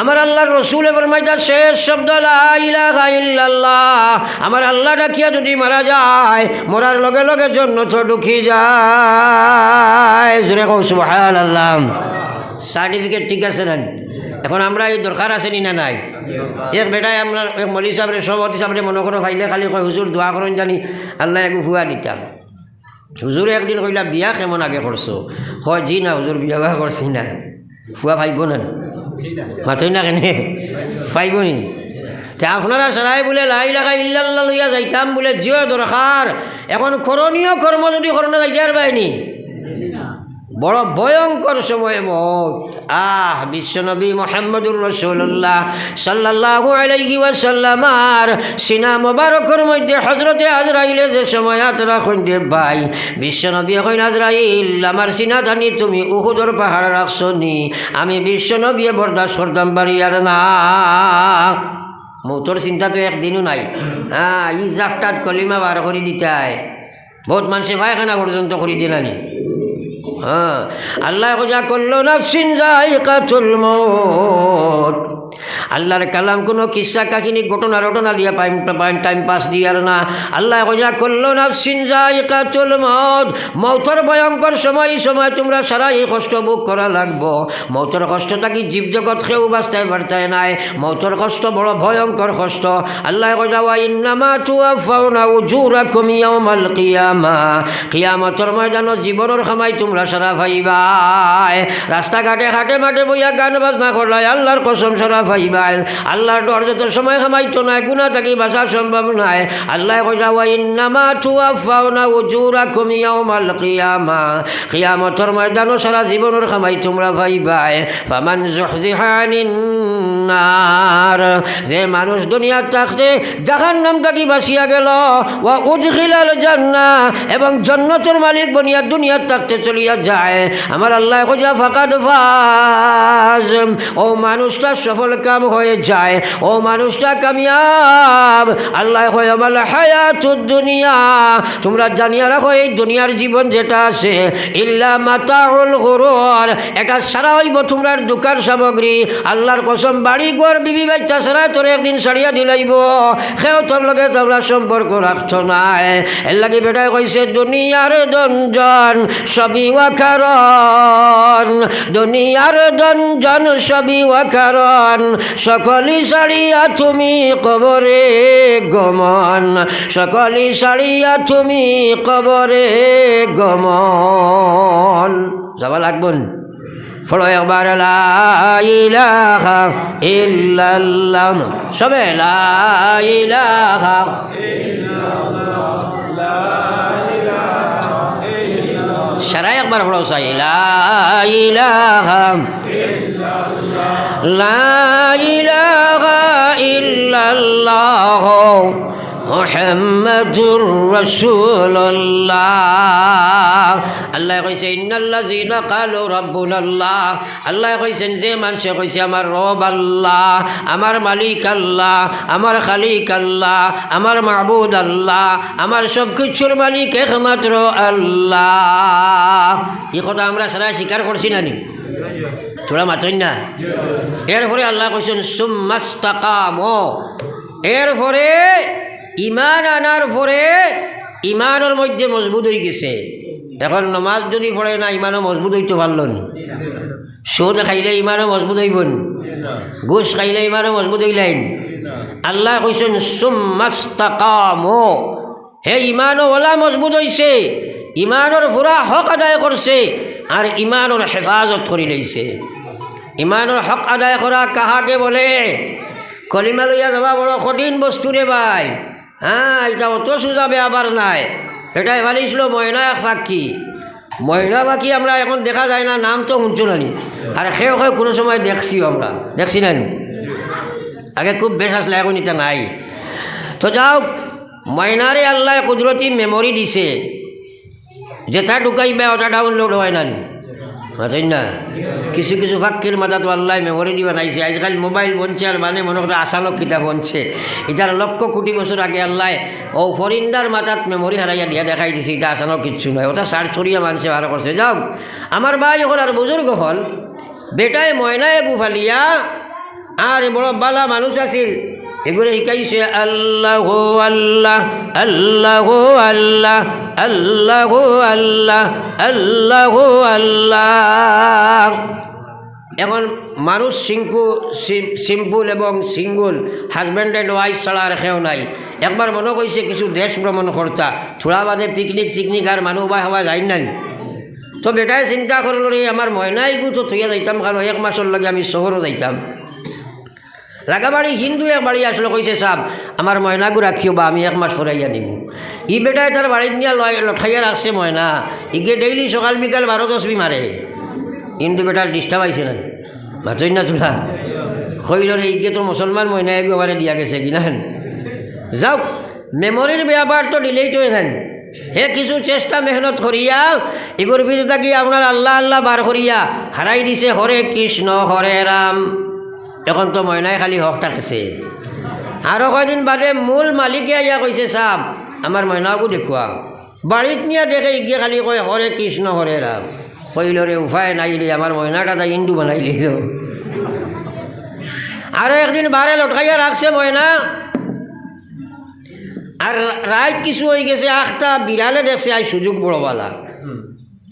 আমার আল্লাহর রসুল ফরমাইতা শেষ শব্দ লা ইলাহা ইল্লাল্লাহ আমার আল্লাহ ডাকিয়া যদি মারা যায় মরার লগে লগে জান্নাতে ঢুকি যায় জোরে কও সুবহানাল্লাহ সার্টিফিকেট ঠিক আছে না এখন আমরা এই দরকার আছে নি না নাই এক বেটায় আমরা এক মলি সাহেব সভাপতি সাহেব মনে করো ফাইলে খালি কয় হুজুর দোয়া করেন জানি আল্লাহ একু ফুয়া দিতা হুজুর একদিন কইলা বিয়া কেমন আগে করছো হয় জি না হুজুর বিয়া করছি না ফুয়া ফাইব না মাথই না কেনে ফাইব নি আপনারা সারাই বলে লা ইলাহা ইল্লাল্লাহ লইয়া যাইতাম বলে জিও দরকার এখন করণীয় কর্ম যদি করোনা যাইতে আর বাইনি বড় ভয়ঙ্কর সময় মত বিশ্বনবী মুহাম্মদুর রাসূলুল্লাহ সাল্লাল্লাহু আলাইহি ওয়াসাল্লামার সিনা মোবারকের মধ্যে হযরতে আজরাইলে যে সময় হাত রাখুন দে ভাই বিশ্বনবী কইন আজরাইল আমার সিনা জানি তুমি উহুদের পাহাড় রাখছনি আমি বিশ্বনবী বরদাস্ত করতাম পারি আর না মৌতর চিন্তা তো একদিনও নাই ই জাফটাত কলিমা বার করে দিতায় বহুত মানুষে পায়খানা পর্যন্ত করে দিলানি আল্লাহ যা করলো নাফসিন যায়কাতুল মউত আল্লাহর কালাম কোনো কিসা কাহিনী ঘটনা রটনা দিয়া টাইম পাস দিয়ার না। আল্লাহ কইরা কুল্লু নাফসিন যায়িকাতুল মউত, মৌতর ভয়ঙ্কর সময় তোমরা সারা এই কষ্ট ভোগ করা লাগবো। মৌতর কষ্টটা কি জীবজগৎ কেউ বাঁচতে পারতায় নাই, মৌতর কষ্ট বড় ভয়ঙ্কর কষ্ট। আল্লাহ কইরা ওয়া ইন্নামা তুওয়াফাউনা উজুরাকুম ইয়াউমাল কিয়ামা, কিয়ামতের ময়দানত জীবনের খামাই তোমরা সারা পাইবাই। রাস্তাঘাটে হাটে মাঠে বইয়া গান বাজনা করলাই আল্লাহর কসম সারা পাইবাই। আল্লাহর ডর যত সময় খামাইতো নাই, গুনাহ থাকি বাঁচা সম্ভব নাই। আল্লাহ কইরা ওয়া ইন্নামা তুওয়াফাউনা উজুরাকুম ইয়াউমাল কিয়ামা, কিয়ামতের ময়দানত সারা জীবনের খামাই তোমরা পাইবাই। ফামান যুহজিহা আনিন নার, যে মানুষ দুনিয়া থাকতে জাহান্নাম থাকি বাঁচিয়া গেল, ওয়া উদখিলাল জান্নাহ, এবং জান্নাতের মালিক বনিয়া দুনিয়া থাকতে চলিয়া যায়, আমার আল্লাহ কইরা ফাকাদ ফাজ, ও মানুষটা সফল কাম হয়ে যায়, ও মানুষটা কামিয়াব। আল্লাহ কয় আমাল হায়াতুদ দুনিয়া, তোমরা জানিয়া রাখো এই দুনিয়ার জীবন যেটা আছে, ইল্লা মাতাউল গুরুর, এটা সারা হইব তোমরার দোকান সামগ্রী। আল্লাহর কসম বাড়ি ঘর বিবি বাচ্চা সারা তোর একদিন সারিয়া দিলাইব, সেও তোর লগে তোমরা সম্পর্ক রাখছ নাই। এর লাগে বেটায় কইছে দুনিয়ার দঞ্জন সবই ওয়াকারণ, দুনিয়ার দঞ্জন সবই ওয়াকারণ, সকলি সারিয়া তুমি কবরে গমন, সকলি সারিয়া তুমি কবরে গমন। যাবা লাগবন ফলো একবার লা ইলাহা ইল্লাল্লাহ, সবে লা ইলাহা সারা একবার ফলো চাই লা ইলাহা ইল্লাল্লাহ মুহাম্মাদুর রাসূলুল্লাহ। আল্লাহ কইছে ইন্নাল্লাযীনা ক্বালু রাব্বুনাল্লাহ, আল্লাহ কইছেন যে মানুষে কইছে আমার রব আল্লাহ, আমার মালিক আল্লাহ, আমার খালিক আল্লাহ, আমার মাবুদ আল্লাহ, আমার সব কিছুর মালিক একমাত্র আল্লাহ। এই কথা আমরা সারা স্বীকার করছি না নি? তোরা মাতই না। এরপরে আল্লাহ কইছেন সুম্মাস্তাকামু, এরপরে ইমান আনার পরে ইমানের মধ্যে মজবুত হয়ে গেছে। এখন নমাজ যদি পড়ে না, ইমানও মজবুত হইতে পারল না। সুদ খাইলে ইমানও মজবুত হইব না, ঘুষ খাইলে ইমানও মজবুত হইলেন। আল্লাহ কইছেন সুম্মাস্তাকামু, হে ইমানও ওলা মজবুত হইছে, ইমানের পুরা হক আদায় করছে, আর ইমানের হেফাজত করে লইছে। ইমানের হক আদায় করা কাহাকে বলে? কলিমা লইয়া যাবা বড় কঠিন বস্তু রে ভাই। হ্যাঁ, এটা অত সোজা বেয়াবার নাই। এটাই ভালিছিল ময়না এক পাখি, ময়না পাখি আমরা এখন দেখা যায় না, নাম তো শুনছো নানি, আর সেও কোনো সময় দেখছিও, আমরা দেখছি না, আগে খুব বেশ আসলে, এখন এটা নাই। তো যাও, ময়নারে আল্লাহ কুদরতি মেমোরি দিছে, যেটা ঢুকাইবে ওটা ডাউনলোড হয় না, মাথায় না। কিছু কিছু ফাঁকির মাথা তো আল্লাহ মেমোরি দিবা নাইছে। আজকাল মোবাইল বনছে, আর মানে মনে করা আসানক কিতাব বনছে। এটার লক্ষ কোটি বছর আগে আল্লাহ ও ফরিন্দার মাথাত মেমোরি হারাইয়া দিয়া দেখাই দিছে, এটা আসানক কিচ্ছু নয়, ওটা সার ছড়িয়া মানুষে ভালো করছে। যাও, আমার ভাই হল আর বুজুর্গ হল, বেটায় ময়নায় গুফালিয়া, আর বড় বালা মানুষ আছিল, এগুলো শিকাইছে আল্লাহ আল্লাহ আল্লাহ আল্লাহ আল্লাহ আল্লাহ আল্লাহ আল্লাহ। এখন মানুষ সিম্পল এবং সিঙ্গল, হাজব্যান্ড অ্যান্ড ওয়াইফ ছাড়া আর কেউ নাই। একবার মনে কইছে কিছু দেশ ভ্রমণ করতা, থোড়া বাদে পিকনিক সিকনিক আর মানুষ বা হওয়া যায় নাই। তো বেটায় চিন্তা করল রে, আমার ময়নাইগু তো থইয়া যাইতাম, কারণ 1 মাসের লাগে আমি শহরও যাইতাম। লাগাবাড়ি হিন্দু এক বাড়ি আসলে কইছে সাব আমার ময়নাগু রাখিও, বা আমি 1 মাস পরাইয়া নিব। ই বেটায় তার বাড়ির নিয়ে লঠাইয়া রাখছে ময়না, ইগে ডেইলি সকাল বিকাল 12-10 মারে। কিন্তু বেটার ডিস্টার্ব আইছে না, মাতই না তোলা কইল রে, ইগে তো মুসলমান ময়না এগু আমারে দিয়া গেছে কিনা। যাও, মেমোরির ব্যাপার তো ডিলেট হয়ে থাকেন। হে কিছু চেষ্টা মেহনত করিয়া এগুর ভিতরে থাকি আপনার আল্লাহ আল্লাহ বার করিয়া হারাই দিছে হরে কৃষ্ণ হরে রাম। এখন তো ময়নায় খালি হক থাকছে। আরও কয়দিন বাদে মূল মালিকে আইয়া কইছে সাব আমার ময়নাকো দেখুয়া, বাড়িত নিয়ে দেখে ইগে খালি কয় হরে কৃষ্ণ হরে রাম। কইল রে উপায় নাইলে আমার ময়নাটা তাই হিন্দু বানাইলি। আর একদিন বারে লটকাইয়া রাখছে ময়না, আর রাত কিছু হয়ে গেছে, আখটা বিড়ালে দেখছে আই সুযোগ বড়বালা,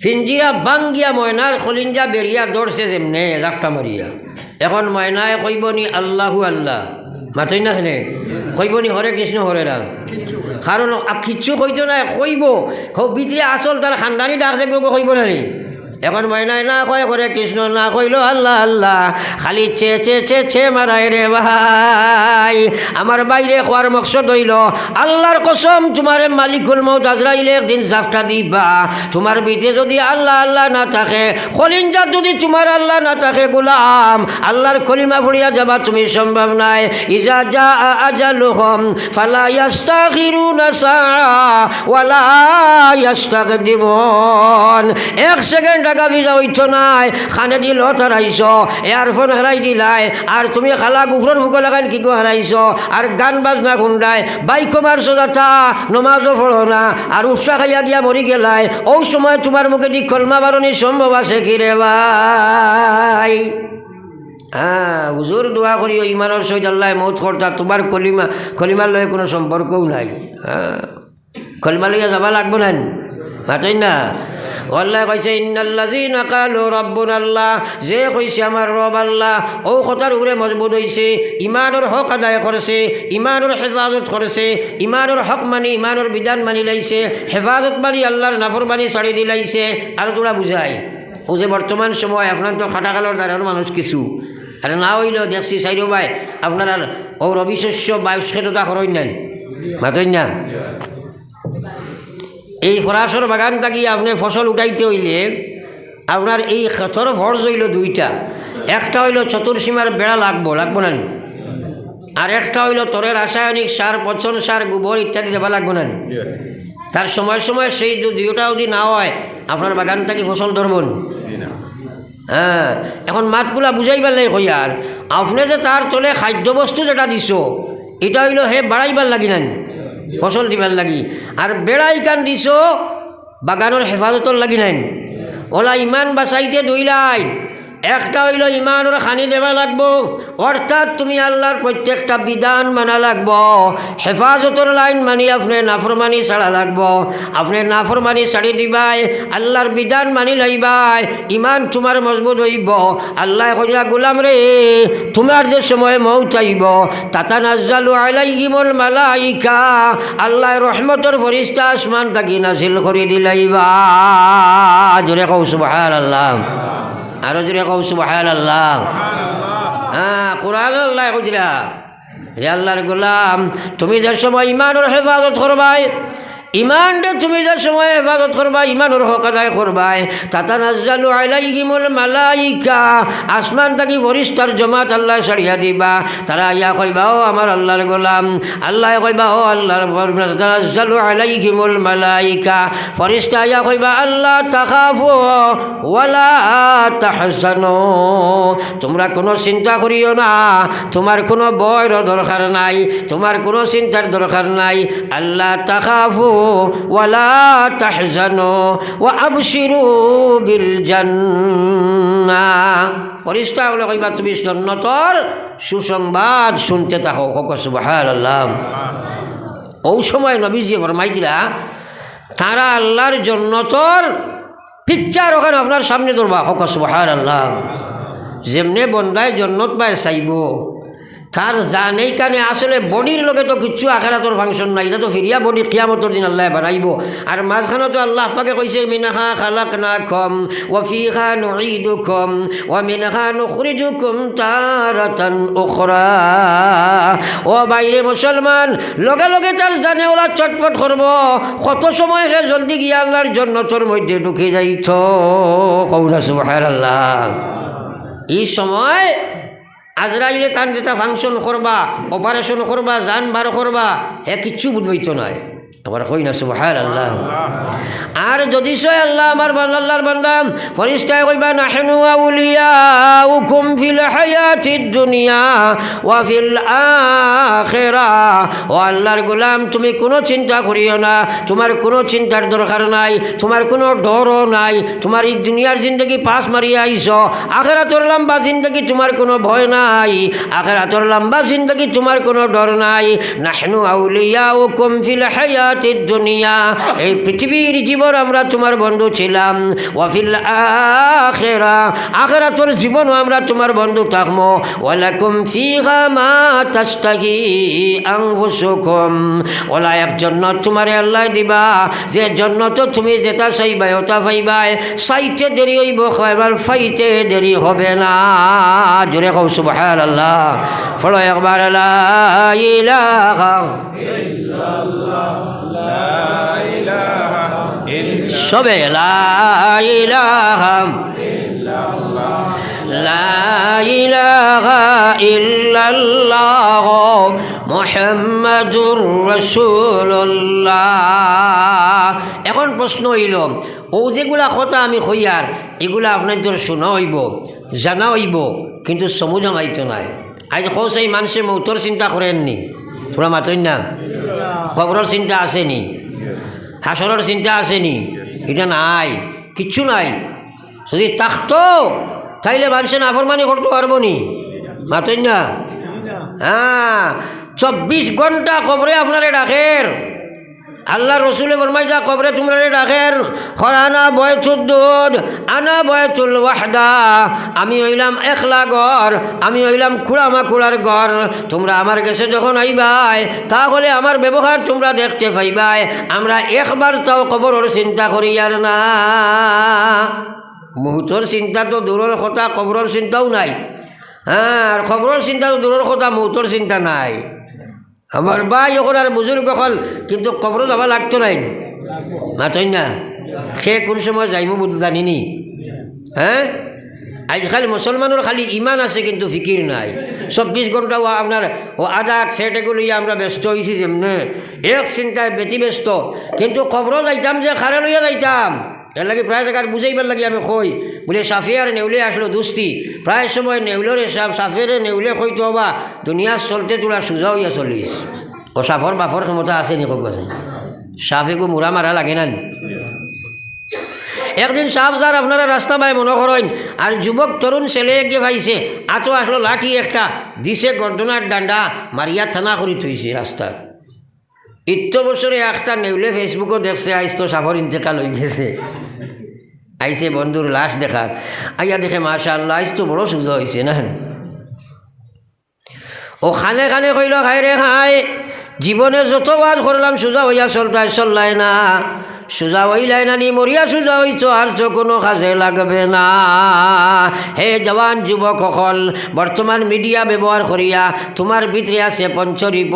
ফিঞ্জিরা বাঙ্গিয়া ময়নার খলিঞ্জা বেরিয়া দৌড়ছে যেমনে লাফটা মারিয়া। এখন ময়নায় কইবনি আল্লাহু আল্লাহ, মাতই না খেলে কইবনি হরে কৃষ্ণ হরে রাম, কারণ কিচ্ছু কইতো না, কইব ভিতরে আসল তার খানদানি ডাক দেখব কইব না নি। এখন ময়নায় না কয় করে কৃষ্ণ, না কইল আল্লাহ আল্লাহ, খালি চে চে চে চে মারায় রে ভাই। আমার বাইরে খোয়ার মকসদ হইল আল্লাহর কসম, তোমার মালিকুল মউত আজরাইলে একদিন জাফটা দিবা, তোমার ভিতরে যদি আল্লাহ আল্লাহ না থাকে, খলিঞ্জা যদি তোমার আল্লাহ না থাকে গোলাম, আল্লাহর কলিমা ফুড়িয়া যাবা তুমি সম্ভব নাই। ইজা জা আজালুহুম ফালা ইস্তাখিরুনা সাআ ওয়ালা ইস্তাকদিমুন। এক সেকেন্ড টাকা ভিজা হইছ নাই, খানে দিল হারাইছ, এয়ারফোন হারাই দিলাই, আর তুমি খালা গুফরর ফুকো লাগান কি গো হারাইছ, আর গান বাজনা খুন্ডায় বাইক মারছ যাতা, নমাজও পড়ো না, আর উৎসাহ খাইয়া গিয়া মরি গেলাই। ও সময় তোমার মুখে দি কলমা বারণী সম্ভব আছে কি রে ভাই? হ্যাঁ, হুজুর দোয়া করি ও ইমানের সহিত আল্লাহ মৌত করতা, তোমার কলিমার লয়ে কোনো সম্পর্কও নাই। হ্যাঁ, কলিমা লইয়া যাবা লাগবো না, মাতই না। আল্লাহ কইছে ইন্নাল্লাযীনা ক্বালু রাব্বুনা আল্লাহ, যে কইছে আমার রব আল্লাহ, ও কথার উপরে মজবুত হইছে, ইমানের হক আদায় করেছে, ইমানের হেফাজত করেছে, ইমানের হক মানি ইমানের বিধান মানি লাইছে, হেফাজত মানি আল্লাহর নাফরমানি ছাড়ি দিলাইছে। আর তোরা বুঝাই ও যে বর্তমান সময় আপনার তো খাটাকালোর দ্বারার মানুষ কিছু, আর না হইলেও দেখছি চাইরো ভাই আপনার আর ও রবি শস্য বায়ুষ্কেততা করই নেন, মাতই না। এই ফরাসর বাগান থাকি আপনি ফসল উঠাইতে হইলে আপনার এই খেতর ফর্জ হইল দুইটা, একটা হইল চতুর্সীমার বেড়া লাগবো না, আর একটা হইল তরে রাসায়নিক সার, পচন সার, গোবর ইত্যাদি দেওয়া লাগবো না। তার সময় সময় সেই দুইটা যদি না হয় আপনার বাগান থাকি ফসল ধরবন। হ্যাঁ, এখন মাতগুলা বুঝাইবার লাগে কইয়ার, আপনি যে তার চলে খাদ্যবস্তু যেটা দিছ এটা হইল হে বাড়াইবার লাগি না, ফসল দিবার লাগি, আর বেড়াই কান দিছ বাগানের হেফাজতর লাগি নাই। ওলা ইমান বাঁচাইতে দুই লাইন, একটা হইল ইমানের খানি দেওয়া লাগবো, অর্থাৎ তুমি আল্লাহর প্রত্যেকটা বিধান মানা লাগবো। হেফাজতর লাইন মানি আপনি নাফরমানি ছাড়া লাগবো, আপনি নাফরমানি ছাড়ি দিবাই, আল্লাহর বিধান মানি লইবাই, ইমান তোমার মজবুত হইব। আল্লাহ কইরা গোলাম রে, তোমার যে সময় মউত আইব, তাতানাজ্জালু আলাইহিমুল মালাইকা, আল্লাহ রহমতের ফরিস্তা আসমান থাকি নাজিল করে দিলাইবা। জোরে কও সুবহানাল্লাহ, আরো জোরে কও সুবহানাল্লাহ। হ্যাঁ, কোরআন আল্লাহ কইরা হে আল্লাহর গোলাম, তুমি যে সময় ইমানের হেফাজত করবাই, ইমানটা তুমি যে সময় হেফাজত করবা, ইমানের হক আদায় করবাই, তাতানাজ্জালু আলাইহিমুল মালাইকা, আসমান থাকি ফরিস্তার জমাত আল্লাহ ছাড়িয়া দিবা। তারা ইয়া কইবা ও আমার আল্লাহর গোলাম, আল্লাহ কইবা ও আল্লাহর, তাতানাজ্জালু আলাইহিমুল মালাইকা, ফরিস্তা ইয়া কইবা আল্লাহ তাখাফু ওয়ালা তাহজানু, তোমরা কোনো চিন্তা করিও না, তোমার কোনো ভয়ের দরকার নাই, তোমার কোনো চিন্তার দরকার নাই। আল্লাহ তাখাফু ওয়ালা তাহজানু ওয়া আবশিরু বিল জান্নাহ, ফরিস্তা বলে কইবা তুমি জান্নাতের সুসংবাদ শুনতে থাকো। সুবহানাল্লাহ। ওই সময় নবীজি ফরমাই দিলা, তারা আল্লাহর জান্নাতের পিকচার ওখানে আপনার সামনে ধরবা। সুবহানাল্লাহ। যেমনে বন্দায় জান্নাত পায় চাইব, তার জানেই কানে আসলে বডির লগে তো কিচ্ছু আখেরাতর ফাংশন নাই, এটা তো ফিরিয়া বডি কিয়ামতের দিন আল্লাহ বানাইব। আর মাঝখানে তো আল্লাহ পাকে কইছে মিনহা খালাকনাকুম ওয়া ফিহা নুঈদুকুম ওয়া মিনহা নুখরিজুকুম তারাতান উখরা। ও বাইরে মুসলমান, লগে লগে তার জানে ওরা চটপট করব, কত সময় হে জলদি গিয়া আল্লাহর জান্নাতের মধ্যে ঢুকে যাইত। কওনা সুবহানাল্লাহ। এই সময় আজরাইলে তান যেটা ফাংশন করবা, অপারেশন করবা, জান বার করবা, হে কিচ্ছু বুঝবইত নয়। আবার কই না সুবহানাল্লাহ। আর যদি সয় আল্লাহ আমার আল্লাহর বান্দা ফেরেশতায় কইবা নাহনু আউলিয়াউকুম ফিল হায়াতিদ দুনিয়া ওয়া ফিল আখিরাহ। ও আল্লাহর গোলাম, তুমি কোনো চিন্তা করিও না, তোমার কোনো চিন্তার দরকার নাই, তোমার কোনো ডরও নাই। তোমার এই দুনিয়ার জিন্দগি পাস মারিয়া আইছ, আখিরাতের লম্বা জিন্দগি তোমার কোনো ভয় নাই, আখিরাতের লম্বা জিন্দগি তোমার কোনো ডর নাই। নাহনু আউলিয়াউকুম ফিল হায়াতিদ দুনিয়া, এই পৃথিবীর জীবন আমরা তোমার বন্ধু ছিলাম। ওয়া ফিল আখিরাহ, আখিরাতের জীবনও আমরা তোমার বন্ধু থাকবো। ওয়ালাকুম ফিহা মা তাশতাহি আনফুসুকুম, ওলা এক জন্নত তোমারে আল্লাহ দিবা, যে জন্নত তুমি যেটা চাইবাই ওটা পাইবাই, চাইতে দেরি হইব, খাইবার ফাইতে দেরি হবে না। জোরে কও সুবহানাল্লাহ। ফলো একবার লা ইলাহা ইল্লাল্লাহ, লা ইলাহা ইল্লাল্লাহ, সবে লা ইলাহা ইল্লাল্লাহ, লা ইলাহা ইল্লাল্লাহ মুহাম্মাদুর রাসূলুল্লাহ। এখন প্রশ্ন হইল, ও যেগুলা কথা আমি কইয়ার এগুলা আপনাদের শোনা হইব, জানা হইব, কিন্তু সমুজ আমাইতো নাই। আজ কৌশাই মানুষের মৌতর চিন্তা করেননি, তোমরা মাতই না? কবরের চিন্তা আসেনি, হাসরের চিন্তা আসেনি? এটা নাই, কিচ্ছু নাই। যদি থাকতো তাইলে মানুষে নাফরমানি করতে পারবো নি? মাতই না? হ্যাঁ, 24 ঘন্টা কবরে আপনারে ডাকের। আল্লাহ রসুলে ফরমাই যা কবরে তোমরা ডাকের, আনা বয়তুদ্দুদ আনা বয়তুল ওয়াহদা, আমি হইলাম একলা ঘর, আমি হইলাম খুড়ামাকুড়ার ঘর। তোমরা আমার কাছে যখন আইবাই তাহলে আমার ব্যবহার তোমরা দেখতে পাইবাই। আমরা একবার তাও কবরের চিন্তা করি আর না। মুহূর্তর চিন্তা তো দূরের কথা, কবরের চিন্তাও নাই। হ্যাঁ, আর খবরের চিন্তা তো দূরের কথা, মুহূর্তর চিন্তা নাই। আমার ভাই এখন আর বুজুর্গ হল, কিন্তু কবরও যাবা লাগতো নাই, মাতই না? সে কোন সময় যাইব বুধ জানিনি। হ্যাঁ, আজকাল মুসলমানের খালি ইমান আছে কিন্তু ফিকির নাই। 24 ঘন্টা ও আপনার ও আদা সেটেকে লইয়া আমরা ব্যস্ত হয়েছি, যেমনে এক চিন্তায় বেটি ব্যস্ত। কিন্তু কবরও যাইতাম যে খারে লইয়া যাইতাম, এর লাগে প্রায় জায়গার বুঝাইবার লাগে আমি কই বলে সাফিয়ার নেউলে আসলো দুস্তি। প্রায় সময় নেউলের হিসাব সাফেরে নেউলে কইতে হবা দুনিয়া চলতে তোরা সোজা হইয়া চলিস। ও সাফর বাফর ক্ষমতা আছে নি? কক আছে সাফেকো মুড়া মারা লাগে না। একদিন সাফ যার আপনারা রাস্তা পায় মনে করেন, আর যুবক তরুণ ছেলে গিয়ে ভাইছে, আতো আসলো লাঠি একটা দিছে, গর্দনার ডান্ডা মারিয়া থানা করি থইছে রাস্তার। বছরে একটা নেউলে ফেসবুকও দেখছে, আইস তো সাফর ইন্তেকাল হয়ে গেছে। আইসে বন্ধুর লাশ দেখার, আইয়া দেখে মাশাআল্লাহ আইস তো বড় সুযোগ হয়েছে না। ও খানে খানে কইল, খাই রে খাই, জীবনে যত বাদ করলাম সোজা হইয়া চললাই না, সোজা হইলাই না নি, মরিয়া সোজা হইছ আর তো কোনো কাজে লাগবে না। হে জওয়ান যুবক সকল, বর্তমান মিডিয়া ব্যবহার করিয়া তোমার ভিতরে আছে পঞ্চরিপ,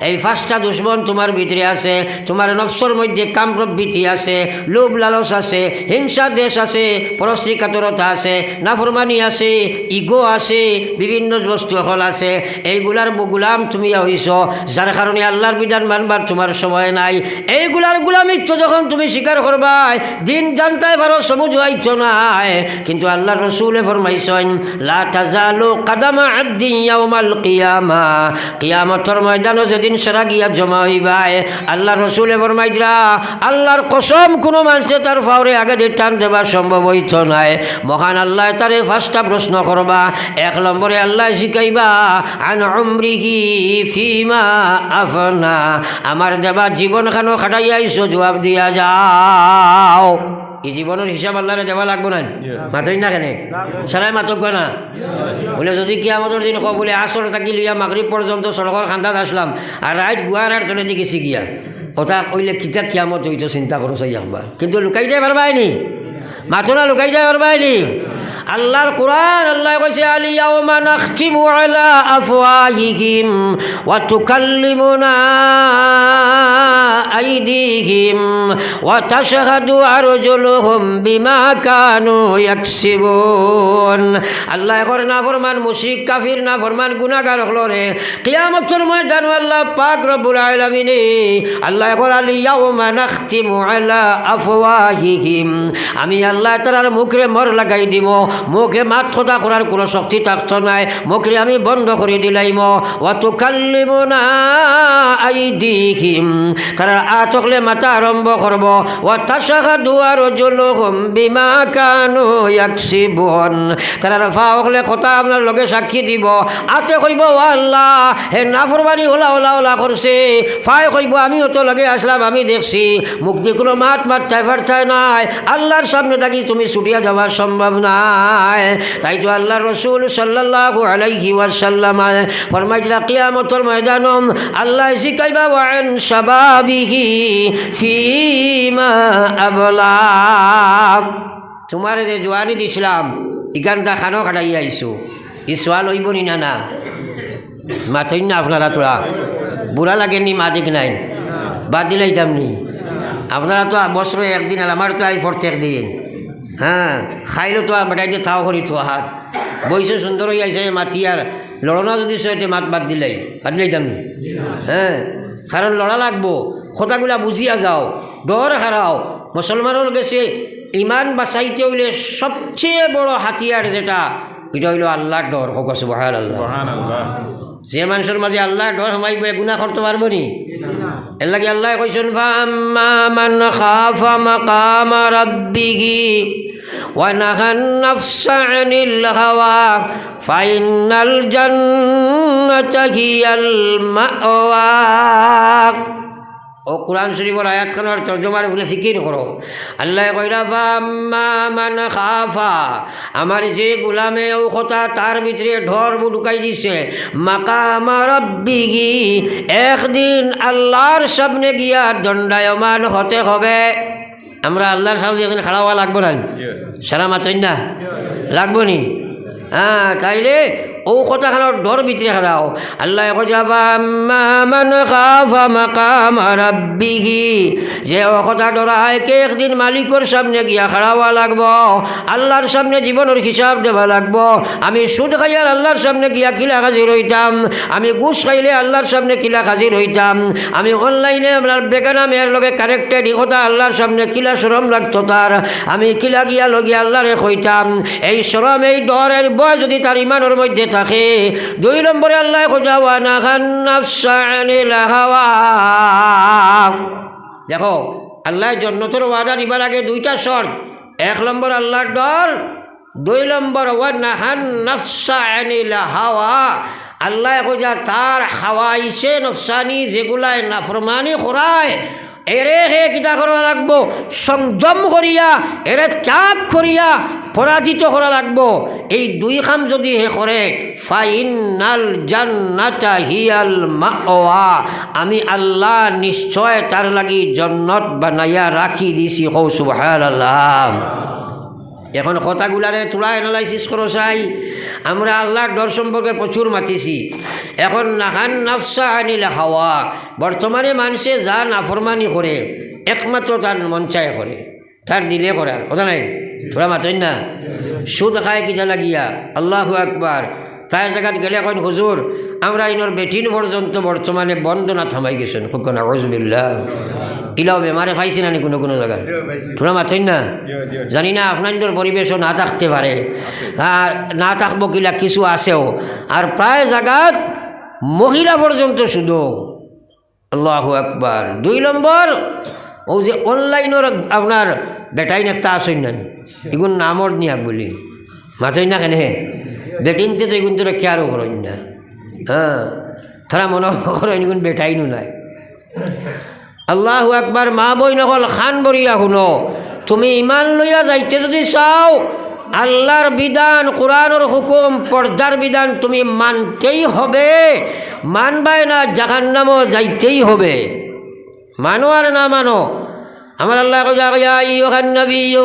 এই 5টা দুশ্মন তোমার ভিতরে আছে। তোমার নফসর মধ্যে কাম প্রবৃত্তি আছে, লোভ লালস আছে, হিংসা দেশ আছে, পরশ্রী কাতরতা আছে, নাফরমানি আছে, ইগো আছে, বিভিন্ন বস্তু সকল আছে। এইগুলার গুলাম তুমি হইছ, যার কারণে আল্লাহর বিধান মানবার তোমার সময় নাই। এইগুলার গুলামিত্ব যখন তুমি স্বীকার করবাই, দিন জানতাই পারো সমুজ হইছ নাই। কিন্তু আল্লাহ রসুলে ফরমাইছেন, লা তাজালু কাদামা আবদিন ইয়াউমাল কিয়ামা, কিয়ামতের ময়দানে যেদিন সারা গিয়া জমা হইবাই, আল্লাহ রসুলে ফরমাইরা আল্লাহর কসম কোনো মানুষে তার ফাওরে আগে দিয়ে টান দেওয়া সম্ভব হইছ নাই। মহান আল্লাহ তারে 5টা প্রশ্ন করবা। 1 নম্বরে আল্লাহ শিখাইবা আন উমরিহি ফিমা আফনা, আমার দেবা জীবন খানো খাটাই আইছো, জবাব দিয়া যাও। এই জীবনের হিসাব আল্লাহরে দেওয়া লাগবো না? মাতই না কেন? সারাই মাতক না বলে, যদি কিয়ামতের দিন কো বলে আসর থাকি লইয়া মাগরিব পর্যন্ত সড়কের খান্দাত আসলাম, আর রাইট গুয়ার চলে দিকেছি গিয়া, ওটা কইলে কিতা কিয়ামত হইতো চিন্তা করো চাই একবার। কিন্তু লুকাই যায় পারবাইনি, মাথো না লুকাই যায় পারবাইনি। আল্লাহর কোরআন আল্লাহ কইছে আল ইয়াউমা নাখতিমু আলা আফওয়াহিহিম ওয়া তুকাল্লিমুনা আইদিহিম ওয়া তাশহাদু আরজুলুহুম বিমা কানু ইয়াকসিবুন। আল্লাহ করে না ফরমান মুশরিক কাফির না ফরমান গুনাহগার হলরে কিয়ামতের ময়দানে আল্লাহ পাক রব্বুল আলামিন আল্লাহ করে আল ইয়াউমা নাখতিমু আলা আফওয়াহিহিম, আমি আল্লাহ তাআলার মুখে মর লাগাই দিব, মুখে মাত কথা করার কোনো শক্তি থাকতো নাই, মুখে আমি বন্ধ করে দিলাইম। ওয়া তুকাল্লিমুনা আইদিহিম, তারা আতকলে মাথা আরম্ভ করব। ওয়া তাশহাদু আরজুলুহুম বিমা কানু ইয়াকসিবুন, তারা ফাওকলে কথা আপনার লগে সাক্ষী দিব। আতে কইব ও আল্লাহ হে নাফরমানি ওলা ওলা ওলা করছে, ফায় কইব আমিও তো লগে আসলাম, আমি দেখছি, মুখ দিয়ে কোনো মাত মাত্রায় ফার্তায় নাই, আল্লাহর সামনে থাকি তুমি ছুটিয়া যাওয়া সম্ভব নাই। তাই তো আল্লাহ রসুল সাল্লাল্লাহু আলাইহি ওয়াসাল্লাম ফরমাইলা কিয়ামতের ময়দানম আল্লাহ শিখাইবা ওয়ান শাবাবিহি ফিমা আবলা, তোমার যে জোয়ানি দিছিলাম ইগানটা খানো খাটাই আইছো, ই সোয়াল হইব নি না? না মাথই না আপনারা, তোরা বুড়া লাগেননি মা দিক নাই বাদ দিলাইতাম নি আপনারা তো বছরে একদিন আর আমার তো আই প্রত্যেক দিন। হ্যাঁ খাইলো তো বেটাই দিয়ে থাও করি তো হাত বইসে সুন্দর হয়ে আইসে মাতি আর লড়না যদি সে মাত বাদ দিলাই বাদ দিলাইতাম নি? হ্যাঁ কারণ লড়া লাগবো, কথাগুলা বুঝিয়া যাও, ডর হারাও। মুসলমানের গেছে ইমান বাঁচাইতে হইলে সবচেয়ে বড় হাতিয়ার যেটা, এটা হইল আল্লাহর ডর। হোক সুবহানাল্লাহ। যে মানুষের মাঝে আল্লাহর ডর হমাইবে গুনাহ করতে পারবো নি? এর লাগে আল্লাহ কইছেন ফাম্মা মান খাফা মাকামা রাব্বিহি ওয়া নাহান নাফসা আনিল হাওয়া ফাইনাল জান্নাতা হিয়াল মাওয়া। ও কোরআন শরীফের আয়াতখানার তর্জমার উপরে ফিকির করো। আল্লাহ কইরা ফাম্মা মান খাফা, আমার যে গোলামে ও কথা তার ভিতরে ঢর ঢুকাই দিছে, মাকামা রাব্বিহি, একদিন আল্লাহর সামনে গিয়া দণ্ডায়মান হতে হবে। আমরা আল্লাহর সামনে একদিন খাড়া হওয়া লাগবো না? সারা মাত্রই না লাগবো নি? হ্যাঁ তাইলে ও কথাখানোর ডর ভিতরে হারাও। আল্লাহ মান খাফা মাকামা রাব্বিহি, যে ও কথা ডরায় কে একদিন মালিকের সামনে গিয়া খাড়াওয়া লাগবো, আল্লাহর সামনে জীবনের হিসাব দেওয়া লাগবো। আমি সুদ খাইয়ার আল্লাহর সামনে গিয়া কিলা হাজির হইতাম, আমি ঘুষ খাইলে আল্লাহর সামনে কিলা হাজির হইতাম, আমি অনলাইনে আপনার বেগানা মেয়ের লগে কানেক্টেড ই কথা আল্লাহর সামনে কিলা শরম লাগতো তার, আমি কিলা গিয়া লগিয়া আল্লাহরে কইতাম। এই শরম এই ডরের বয় যদি তার ইমানের মধ্যে থাকে, দুই নম্বরে আল্লাহ খোঁজা ওয়া নাহান নাফসা আনিল হাওয়া। দেখো আল্লাহ জান্নাতের ওয়াদা দিবার আগে দুইটা শর্ত, এক নম্বর আল্লাহর ডর, দুই নম্বর ওয়া নাহান নাফসা আনিল হাওয়া। আল্লাহ খোঁজা তার হাওয়াইছে নফসানি যেগুলায় নাফরমানি করায়, এরে হে কিতা করা লাগবো, সংযম করিয়া এরে ত্যাগ করিয়া পরাজিত করা লাগবো। এই দুই কাম যদি হে করে ফাইনাল জান্নাতা হিয়াল মাওয়া, আমি আল্লাহ নিশ্চয় তার লাগি জান্নাত বানাইয়া রাখি দিছি। কও সুবহানাল্লাহ। এখন কথাগুলারে তোরা অ্যানালাইসিস করো চাই। আমরা আল্লাহর ডর সম্পর্কে প্রচুর মাতিছি। এখন নাহান নাফসা আনিল হাওয়া, বর্তমানে মানুষে যা নাফরমানি করে একমাত্র তার মন চায় করে, তার দিলে করার কথা নাই। তোরা মাতেন না? সুদ খায় কিটা লাগিয়া, আল্লাহু আকবার। প্রায় জায়গাত গেলে এখন হুজুর আমরা ইনোর বেটিন পর্যন্ত বর্তমানে বন্দনা থামাই গেছেন। খুব নাউযুবিল্লাহ। ইলাও বেমারে পাইছি না কোনো কোনো জায়গায়, তোরা মাতেন না? জানি না আপনাদের পরিবেশও না থাকতে পারে, আর না থাকবো কিলা কিছু আছেও। আর প্রায় জায়গাত মহিলা পর্যন্ত শুধু। আল্লাহু আকবার। দুই নম্বর ও যে অনলাইনের আপনার বেটাইন একটা আসেন না, এগুন নামর নিয়াক বলি মাথায় না কেন বেটিনতে তো এগুন তোরা কেয়ারও করেন না। হ্যাঁ তারা মনে করেন এগুন বেটাইনও নাই। আল্লাহু আকবার। মা বই নকল খান বরিয়া শুনো, তুমি ইমান লইয়া যাইতে যদি চাও আল্লাহর বিধান, কোরআনের হুকুম, পর্দার বিধান তুমি মানতেই হবে। মানবাই না জাহান্নামও যাইতেই হবে। মানো আর না মানো, আমার আল্লাহ কইয়া ইয়া আইয়ুহান নাবিয়্যু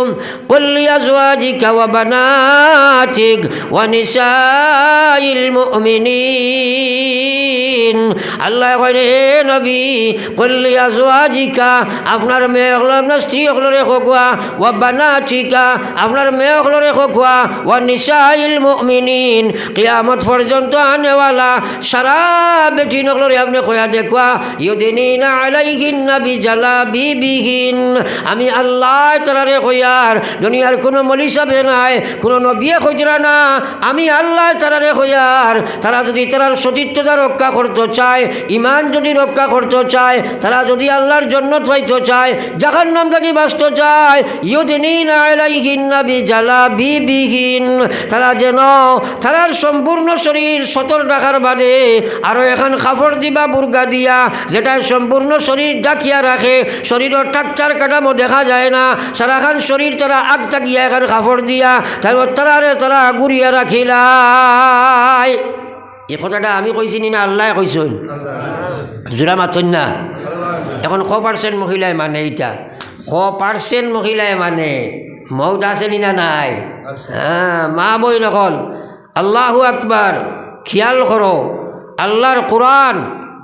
কুল লিআজওয়াজিকা ওয়া বানাতিক ওয়া নিসাইল মুমিনিন। আল্লাহ কইলে হে নবী কুল লিআজওয়াজিকা আপনার মেয়েগুলো আপনার স্ত্রীগুলোরে খোকুয়া, ওয়া বানাতিকা আপনার মেয়েগুলোরে খোকুয়া, ওয়া নিসাইল মুমিনিন কিয়ামত পর্যন্ত আনেওয়ালা সারা বেটিনগুলোরে আপনি কইয়া দেখুয়া ইউদিনিনা আলাইহিন্না বিজালাবিবিহিন। আমি আল্লাহ তারারে কইয়ার দুনিয়ার কোনো মলি সাবে নাই, কোনো নবিয়ে কইরা না, আমি আল্লাহ তারারে কইয়ার তারা যদি তারার সতীত্বতা রক্ষা করতে চায়, ইমান যদি রক্ষা করতে চায়, তারা যদি আল্লাহর জন্নত পাইতে চায়, জাহান্নাম থেকে বাঁচতে চায়, ইউদিনিনা আলাইহিন্না বিজালাবিবিহিন তারা যেন তারার সম্পূর্ণ শরীর সতর ঢাকার বাদে আরও এখন কাপড় দিবা বুরকা দিয়া যেটা সম্পূর্ণ শরীর ডাকিয়া রাখে, শরীরের টাকচার কাটামো দেখা যায় না, সারাখান শরীর তারা আগ তাকিয়া এখন কাপড় দিয়া তারপর তারা গুড়িয়া রাখিলাই। এই কথাটা আমি কইছি না আল্লাহ কইছেন? জোড়া মাতন না। এখন 100% মহিলায় মানে এইটা 100% মহিলায় মানে মৌত আছে না নাই? হ্যাঁ, মা বই নকল আল্লাহু আকবার খেয়াল করো। আল্লাহর কোরআন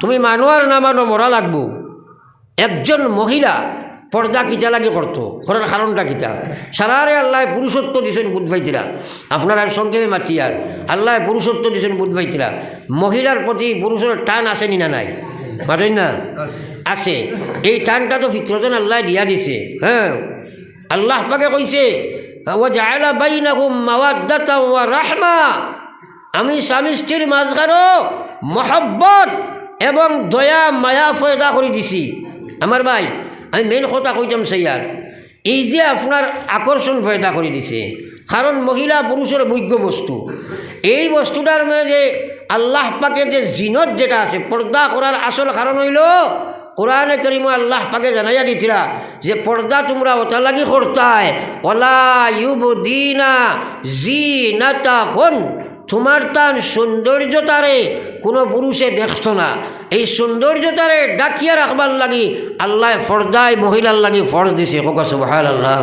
তুমি মানো আর না মানো মরা লাগবো। একজন মহিলা পর্দা কিতা লাগে করতো, করার কারণটা কিতা? সারারে আল্লাহ পুরুষত্ব দিছেন বুধভাইতিরা, আপনার আর সংক্ষেপে মাতি আর আল্লাহ পুরুষত্ব দিছেন বুধভাইতিরা। মহিলার প্রতি পুরুষের টান আছে না নাই? মাতেন না? আছে। এই টানটা তো ফিতরতন আল্লাহ দিয়া দিছে। হ্যাঁ, আল্লাহ পাকে কইছে ওয়া জাআলা বাইনাকুম মাওয়াদ্দাতাও ওয়া রাহমা, আমি স্বামী স্ত্রীর মাঝখানো মহব্বত এবং দয়া মায়া পয়দা করে দিছি। আমার ভাই আমি মেন কথা কইতাম সেইয়ার এই যে আপনার আকর্ষণ পয়দা করে দিছে, কারণ মহিলা পুরুষের বৈজ্ঞ বস্তু। এই বস্তুটার মধ্যে আল্লাহ পাকে যে জিনত যেটা আছে পর্দা করার আসল কারণ হইল কোরআনে কারিমে আল্লাহ পাকে জানাইয়া দিছিলা যে পর্দা তোমরা ওটা লাগি করতায় ওলা ইউবদিনা জিনাতাহুন, তোমার তার সৌন্দর্যতারে কোনো পুরুষে দেখত না। এই সৌন্দর্যতারে ডাকিয়া রাখবার লাগি আল্লাহ ফর্দায় মহিলার লাগি ফরজ দিছে। কোকা সুবহানাল্লাহ।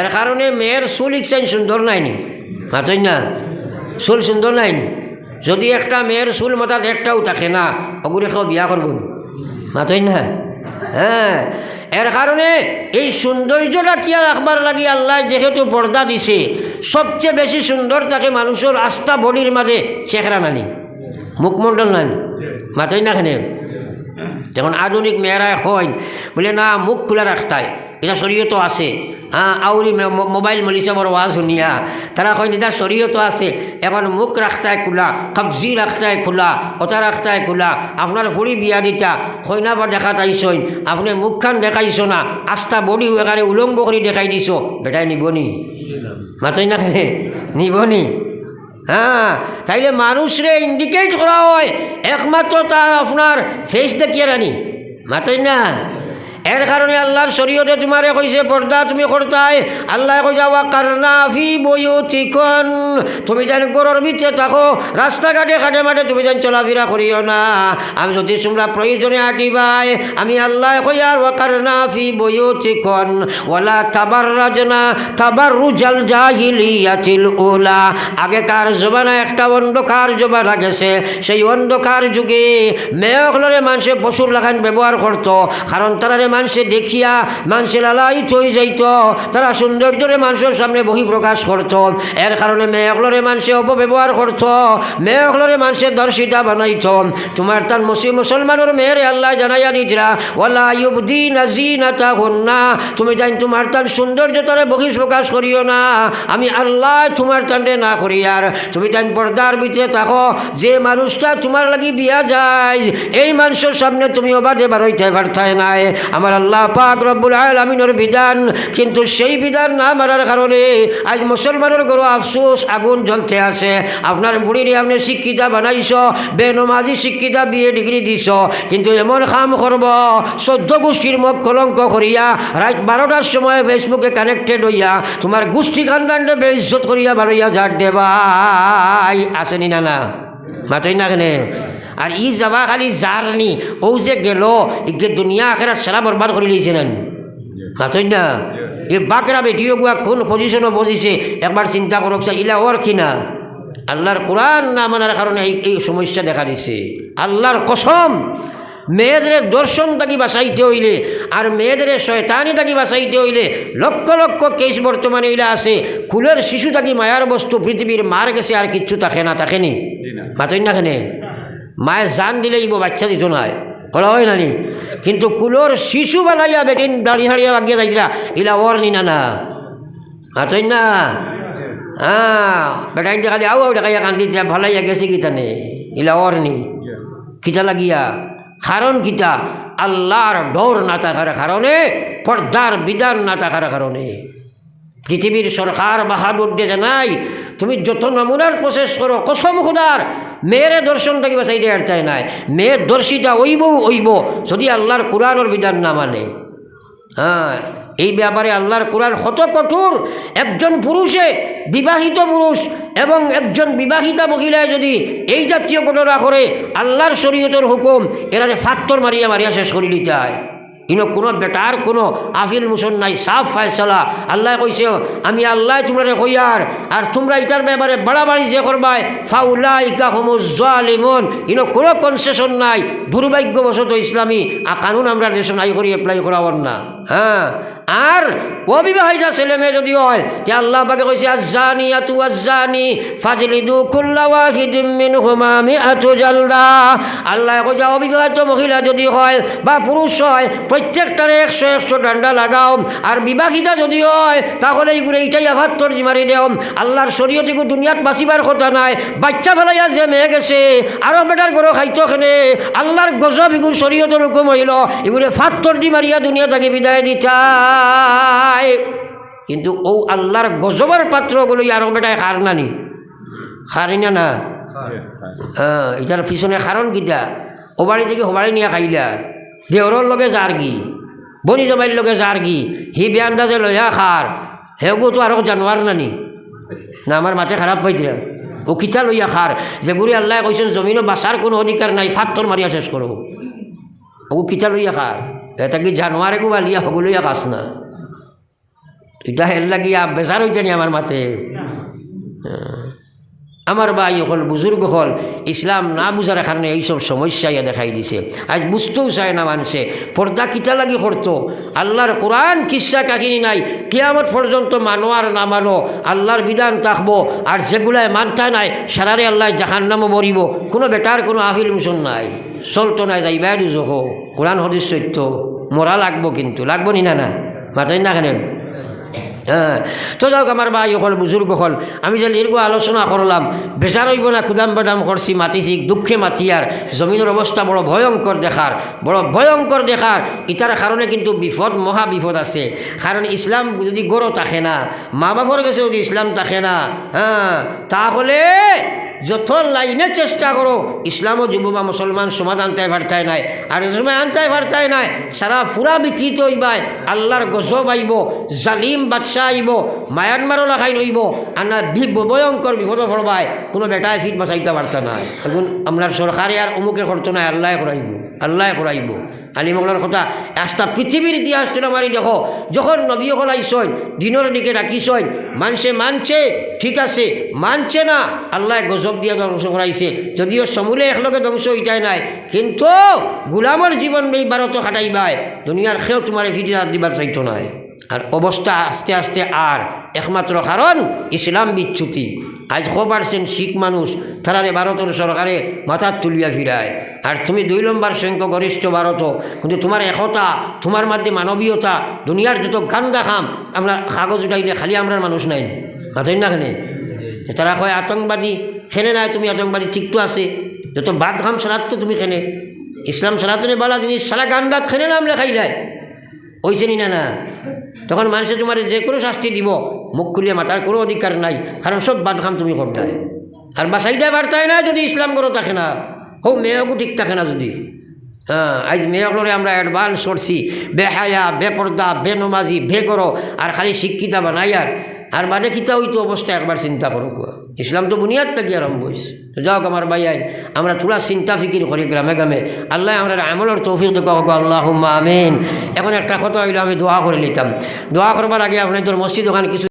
এর কারণে মেয়ের চুল ইকসাইন সুন্দর নাইনি, মাতই না? চুল সুন্দর নাইনি। যদি একটা মেয়ের চুল মাথাত একটাও থাকে না, অগুরে কেউ বিয়া করব, মাতই না? হ্যাঁ, এর কারণে এই সৌন্দর্যটা কিয়া রাখবার লাগি আল্লাহ যেহেতু পর্দা দিছে, সবচেয়ে বেশি সুন্দর থাকে মানুষের আস্থা বডির মাঝে চেহারা নানি, মুখমণ্ডল নানি, মাতই না? খানে যখন আধুনিক মেয়েরা হয় বলে না মুখ খোলা রাখতায়, এটা শরীয়ত আছে। হ্যাঁ, আউরি মোবাইল মলিসা বড় ওয়াজ শুনিয়া তারা কয় এটা শরীয়ত আছে, এখন মুখ রাখতায় খোলা, কবজি রাখতায় খোলা, ওটা রাখতায় খোলা। আপনার ফুড়ি বিয়া দিতা কইনা বা দেখা তাইছইন, আপনি মুখখান দেখাইছ না, আস্থা বডি এখানে উলঙ্গ করে দেখাই দিছ, বেটাই নিবনি, মাতই না? খানে নিবনি? হ্যাঁ, তাইলে মানুষরে ইন্ডিকেট করা হয় একমাত্র তার আপনার ফেস দেখিয়ে রানি, মাতই না? এর কারণে আল্লাহর শরীয়তে তোমারে কইছে পর্দা তুমি করতায়। আল্লাহ কইছে ওয়া কারনা ফি বুয়ুতিকুন, তুমি যেন ঘরের ভিতরে থাকো, রাস্তাঘাটে ঘাটে মাঠে তুমি যেন চলাফেরা করিও না। আমি যদি তোমরা প্রয়োজনে আটিবাই, আমি আল্লাহ কই আর ওয়া কারনা ফি বুয়ুতিকুন ওয়ালা তাবাররাজনা তাবাররুজাল জাহিলিয়াতিল উলা। আগেকার জমানায় একটা অন্ধকার জমানা গেছে, সেই অন্ধকার যুগে মেয়েগুলোরে মানুষে পশুর লাগান ব্যবহার করতো, কারণ তারা মানুষে দেখিয়া মানুষের লালায়িত হয়ে যাইত, তারা সৌন্দর্যরে মানুষের সামনে বহি প্রকাশ করত। এর কারণে মেয়েগুলোরে মানুষে অপব্যবহার করত, মেয়েগুলোরে মানুষের দর্শিতা বানাইত। তোমার তার মুসলমানের মেয়েরে আল্লাহ জানাইয়া দিতরা ওয়ালা ইউবদিনা জিনাতাহুন্না, তুমি জান তোমার তার সৌন্দর্যতারে বহিষ প্রকাশ করিও না, আমি আল্লাহ তোমার তান্ডে না করি। আর তুমি জান পর্দার ভিতরে থাকো, যে মানুষটা তোমার লাগি বিয়া যায় এই মানুষের সামনে তুমি অবাধে বারইতে পারতাই নাই। আমার আল্লাহ পাক রব্বুল আলামিনের বিধান, কিন্তু সেই বিধান না মানার কারণে আজ মুসলমানের গরো আফসোস আগুন জ্বলতে আছে। আপনার বুড়িরে আপনি শিক্ষিতা বানাইছ, বেনমাজি শিক্ষিতা বিয়ে ডিগ্রি দিছ, কিন্তু এমন কাম করব 14 গোষ্ঠীর মুখ কলঙ্ক করিয়া রাত 12টার সময় ফেসবুকে কানেক্টেড হইয়া তোমার গোষ্ঠী খানদানটা বেইজ্জত করিয়া বাড়িয়া ঝাড় দেবাই। আসেনি না? না মাতই না? কেনে আর ই যাবা খালি জার্নি ও যে গেল ইগে দুনিয়া আখেরাত সারা বরবাদ করে লিয়েছিলেন। মাতই না এই বাকরা বেটিও গুয়া কোন পজিশনও বসিছে একবার চিন্তা করক ইলা ওর কিনা আল্লাহর কোরআন না মানার কারণে এই সমস্যা দেখা দিছে। আল্লাহর কসম, মেয়েদের দর্শন তাকে বাঁচাইতে হইলে আর মেয়েদের শয়তানি তাকে বাঁচাইতে হইলে লক্ষ লক্ষ কেস বর্তমানে ইলা আছে। কুলের শিশু তাকে মায়ার বস্তু পৃথিবীর মার গেছে আর কিচ্ছু থাকে না, থাকেনি মাতই না কেনে মায়ের জান দিলেই বাচ্চা দিত নয় বলা হয় নানি, কিন্তু কুলোর শিশু বানাইয়া বেটিন দাঁড়িয়ে হাড়িয়া বাগিয়ে যাইছিলা ইলা ওর নি না না মাতই না। হ্যাঁ বেটাইন খালি আও দেখাইয়া কান্দি ভালাইয়া গেছে কিতা নে ইলা ওর নি কিতা লাগিয়া কারণ কিতা আল্লাহর ডর না থাকার কারণে, পর্দার বিধান না থাকার কারণে। পৃথিবীর সরকার বাহাদুর দিয়ে নাই তুমি যত নমুনার প্রসেস করো কসম খুদার মেয়ের দর্শন থেকে বাঁচাই দেওয়ার চাই নাই। মেয়ের দর্শিতা ওইব যদি আল্লাহর কোরআনের বিধান না মানে। হ্যাঁ এই ব্যাপারে আল্লাহর কোরআন কত কঠোর। একজন পুরুষে বিবাহিত পুরুষ এবং একজন বিবাহিতা মহিলায় যদি এই জাতীয় ঘটনা করে আল্লাহর শরীয়তের হুকুম এরারে ফাত্তর মারিয়া শেষ করে দিতে হয়। ইনো কোনো বেটার কোনো আফিল মুসন নাই, সাফ ফায়সালা। আল্লাহ কইছে আমি আল্লাহ তোমরা কইয়ার আর তোমরা ইটার ব্যাপারে বাড়াবাড়ি যে করবাই ফাউলাইকা হুমুজ জালিমুন। ইনো কোনো কনসেশন নাই। দুর্ভাগ্যবশত ইসলামী কানুন আমরা দেশে নাই করি অ্যাপ্লাই করাবার না। হ্যাঁ আর অবিবাহিতা ছেলে মেয়ে যদি হয় তে আল্লাহ পাকে কইছে আজ্জানিয়াতু আজ্জানি ফাজলিদু কুল্লা ওয়াহিদিম মিনহুমা মিআতু জালদা। আল্লাহ কইছে অবিবাহিত মহিলা যদি হয় বা পুরুষ হয় প্রত্যেকটারে 100 ডান্ডা লাগাও। আর বিবাহিতা যদি হয় তাহলে এইটাই আঘাত্তর মারি দেও। আল্লাহর শরীয়তে দুনিয়াত বাঁচিবার কথা নাই। বাচ্চা ফেলাইয়া যে মেয়ে গেছে আরো বেটার গরো খাইতো খেনে আল্লাহর গজব এগুলো শরীয়তের হুকুম হইল এগুলো ফাত্তর দি মারিয়া দুনিয়া থেকে বিদায় দিতাই। কিন্তু ও আল্লাহর গজবের পাত্রগুলো আরো বেটায় খার নানি খারি না হ্যাঁ এটার পিছনে কারণ কিটা ও বাড়ি থেকে হোবাড়ি নিয়ে খাইলার দেহরর লগে যার গি বনি জমাইর লগে যার গি হি বেআন্দাজে লইয়া খার হেগো তো আরো জানোয়ার নানি না আমার মাথা খারাপ পাইছিলাম ও কিতা লইয়া খার যেগুলি আল্লাহ কইছেন জমিনও বাঁচার কোনো অধিকার নাই ফাত্তর মারিয়া শেষ করো ও কিতা লইয়া খার এটা কি জানোয়ারে গো বালিয়া হগু লইয়া খাস না এটা হেল লাগিয়া বেজার হইতে নি আমার মাথে। আমার ভাই হল বুজুর্গ হল ইসলাম না বুঝার কারণে এইসব সমস্যা দেখাই দিছে। আজ বুঝতেও চায় না মানুষে পর্দা কিতা লাগি করতো। আল্লাহর কোরআন কিসা কাহিনী নাই কিয়ামত পর্যন্ত মানো আর না মানো আল্লাহর বিধান থাকবো। আর যেগুলায় মানতা নাই সারারে আল্লাহ জাহান্নামও বরিব। কোনো বেটার কোনো আফিল মুসন নাই চলতো না যাইবা দুজহ কোরআন হদিস সত্য মরা লাগবো কিন্তু লাগবো নি না না মাথায় না কেন। হ্যাঁ তো যাওক আমার ভাই হল বুজুর্গ হল আমি যে দীর্ঘ আলোচনা করলাম বেজার হইব না কুদাম বাদাম করছি মাতিছি দুঃখে মাতিয়ার জমিনের অবস্থা বড় ভয়ঙ্কর দেখার ইটার কারণে কিন্তু বিপদ মহা বিপদ আছে। কারণ ইসলাম যদি গড়ো থাকে না মা বাপর কাছে যদি ইসলাম থাকে না হ্যাঁ তাহলে যত লাইনে চেষ্টা করো ইসলামও যুব বা মুসলমান সমাজ আনতায় পারতায় নাই। আর সময় আনতায় পারতায় নাই সারা ফুরা বিকৃত হইবাই আল্লাহর গজব আইব জালিম বাদশাহ আইব মায়ানমারও লাখাই নইব আর ভয়ঙ্কর বিপদ পড়বাই কোনো বেটায় ফিট বাঁচাইতে পারতা নাই। এখন আমরা সরকারে আর অমুকে করতো না আল্লাহ করাইব আলিমগলার কথা আস্তা পৃথিবীর ইতিহাস তোরা মারি দেখো যখন নবী হল আইসইন দিনের দিকে রাখিসইন মানছে ঠিক আছে মানছে না আল্লাহ গজব দিয়া ধ্বংস করাইছে। যদিও সমূলে একলগে ধ্বংস হইতাই নাই কিন্তু গোলামের জীবন এই ভারত খাটাইবাই দুনিয়ার খেয়েও তোমার ফিরে দিবার চাইতো নাই। আর অবস্থা আস্তে আস্তে আর একমাত্র কারণ ইসলাম বিচ্যুতি। আজ পারছেন শিখ মানুষ তারারে ভারতের সরকারে মাথা তুলিয়া ফিরায়। আর তুমি 2 নম্বর সংখ্যক গরিষ্ঠ ভারত কিন্তু তোমার একতা তোমার মধ্যে মানবীয়তা দুনিয়ার যত গান দেখাম আমরা কাগজ উঠাইলে খালি আমরা মানুষ নাই মাথায় না খেনে তারা কয় আতঙ্কবাদী খেনে নাই তুমি আতঙ্কবাদী ঠিক তো আছে যত বাদ খাম সারাত তো তুমি খেনে ইসলাম সারাতনে বালা জিনিস সারা গান বাদ খেনে নাম লেখাই যায় ওইছে নি না তখন মানুষে তোমার যে কোনো শাস্তি দিব মুখ খুলিয়ে মাথার কোনো অধিকার নাই কারণ সব বাদ খাম তুমি করতায় আর বাসাইটা বার্তায় না যদি ইসলাম করো থাকে না হোক মেয়েকও ঠিক থাকে না যদি হ্যাঁ আজ মেয়েগুলোরে আমরা অ্যাডভান্স করছি বেহায়া বেপর্দা বেনমাজি বেগরো আর খালি শিক্ষিতা বানাই আর আর বাদে কিতা হইতো অবস্থা একবার চিন্তা করো। ইসলাম তো বুনিয়াদ থেকে আরম্ভ হয়েছে। যাওক আমার ভাই আইন, আমরা তোরা চিন্তা ফিকির করি গ্রামে গ্রামে, আল্লাহ আমরা আমলের তৌফিক দেখো আল্লাহুম্মা আমিন। এখন একটা কথা হইলো, আমি দোয়া করে নিতাম। দোয়া করবার আগে আপনাদের মসজিদ ওখানে কিছু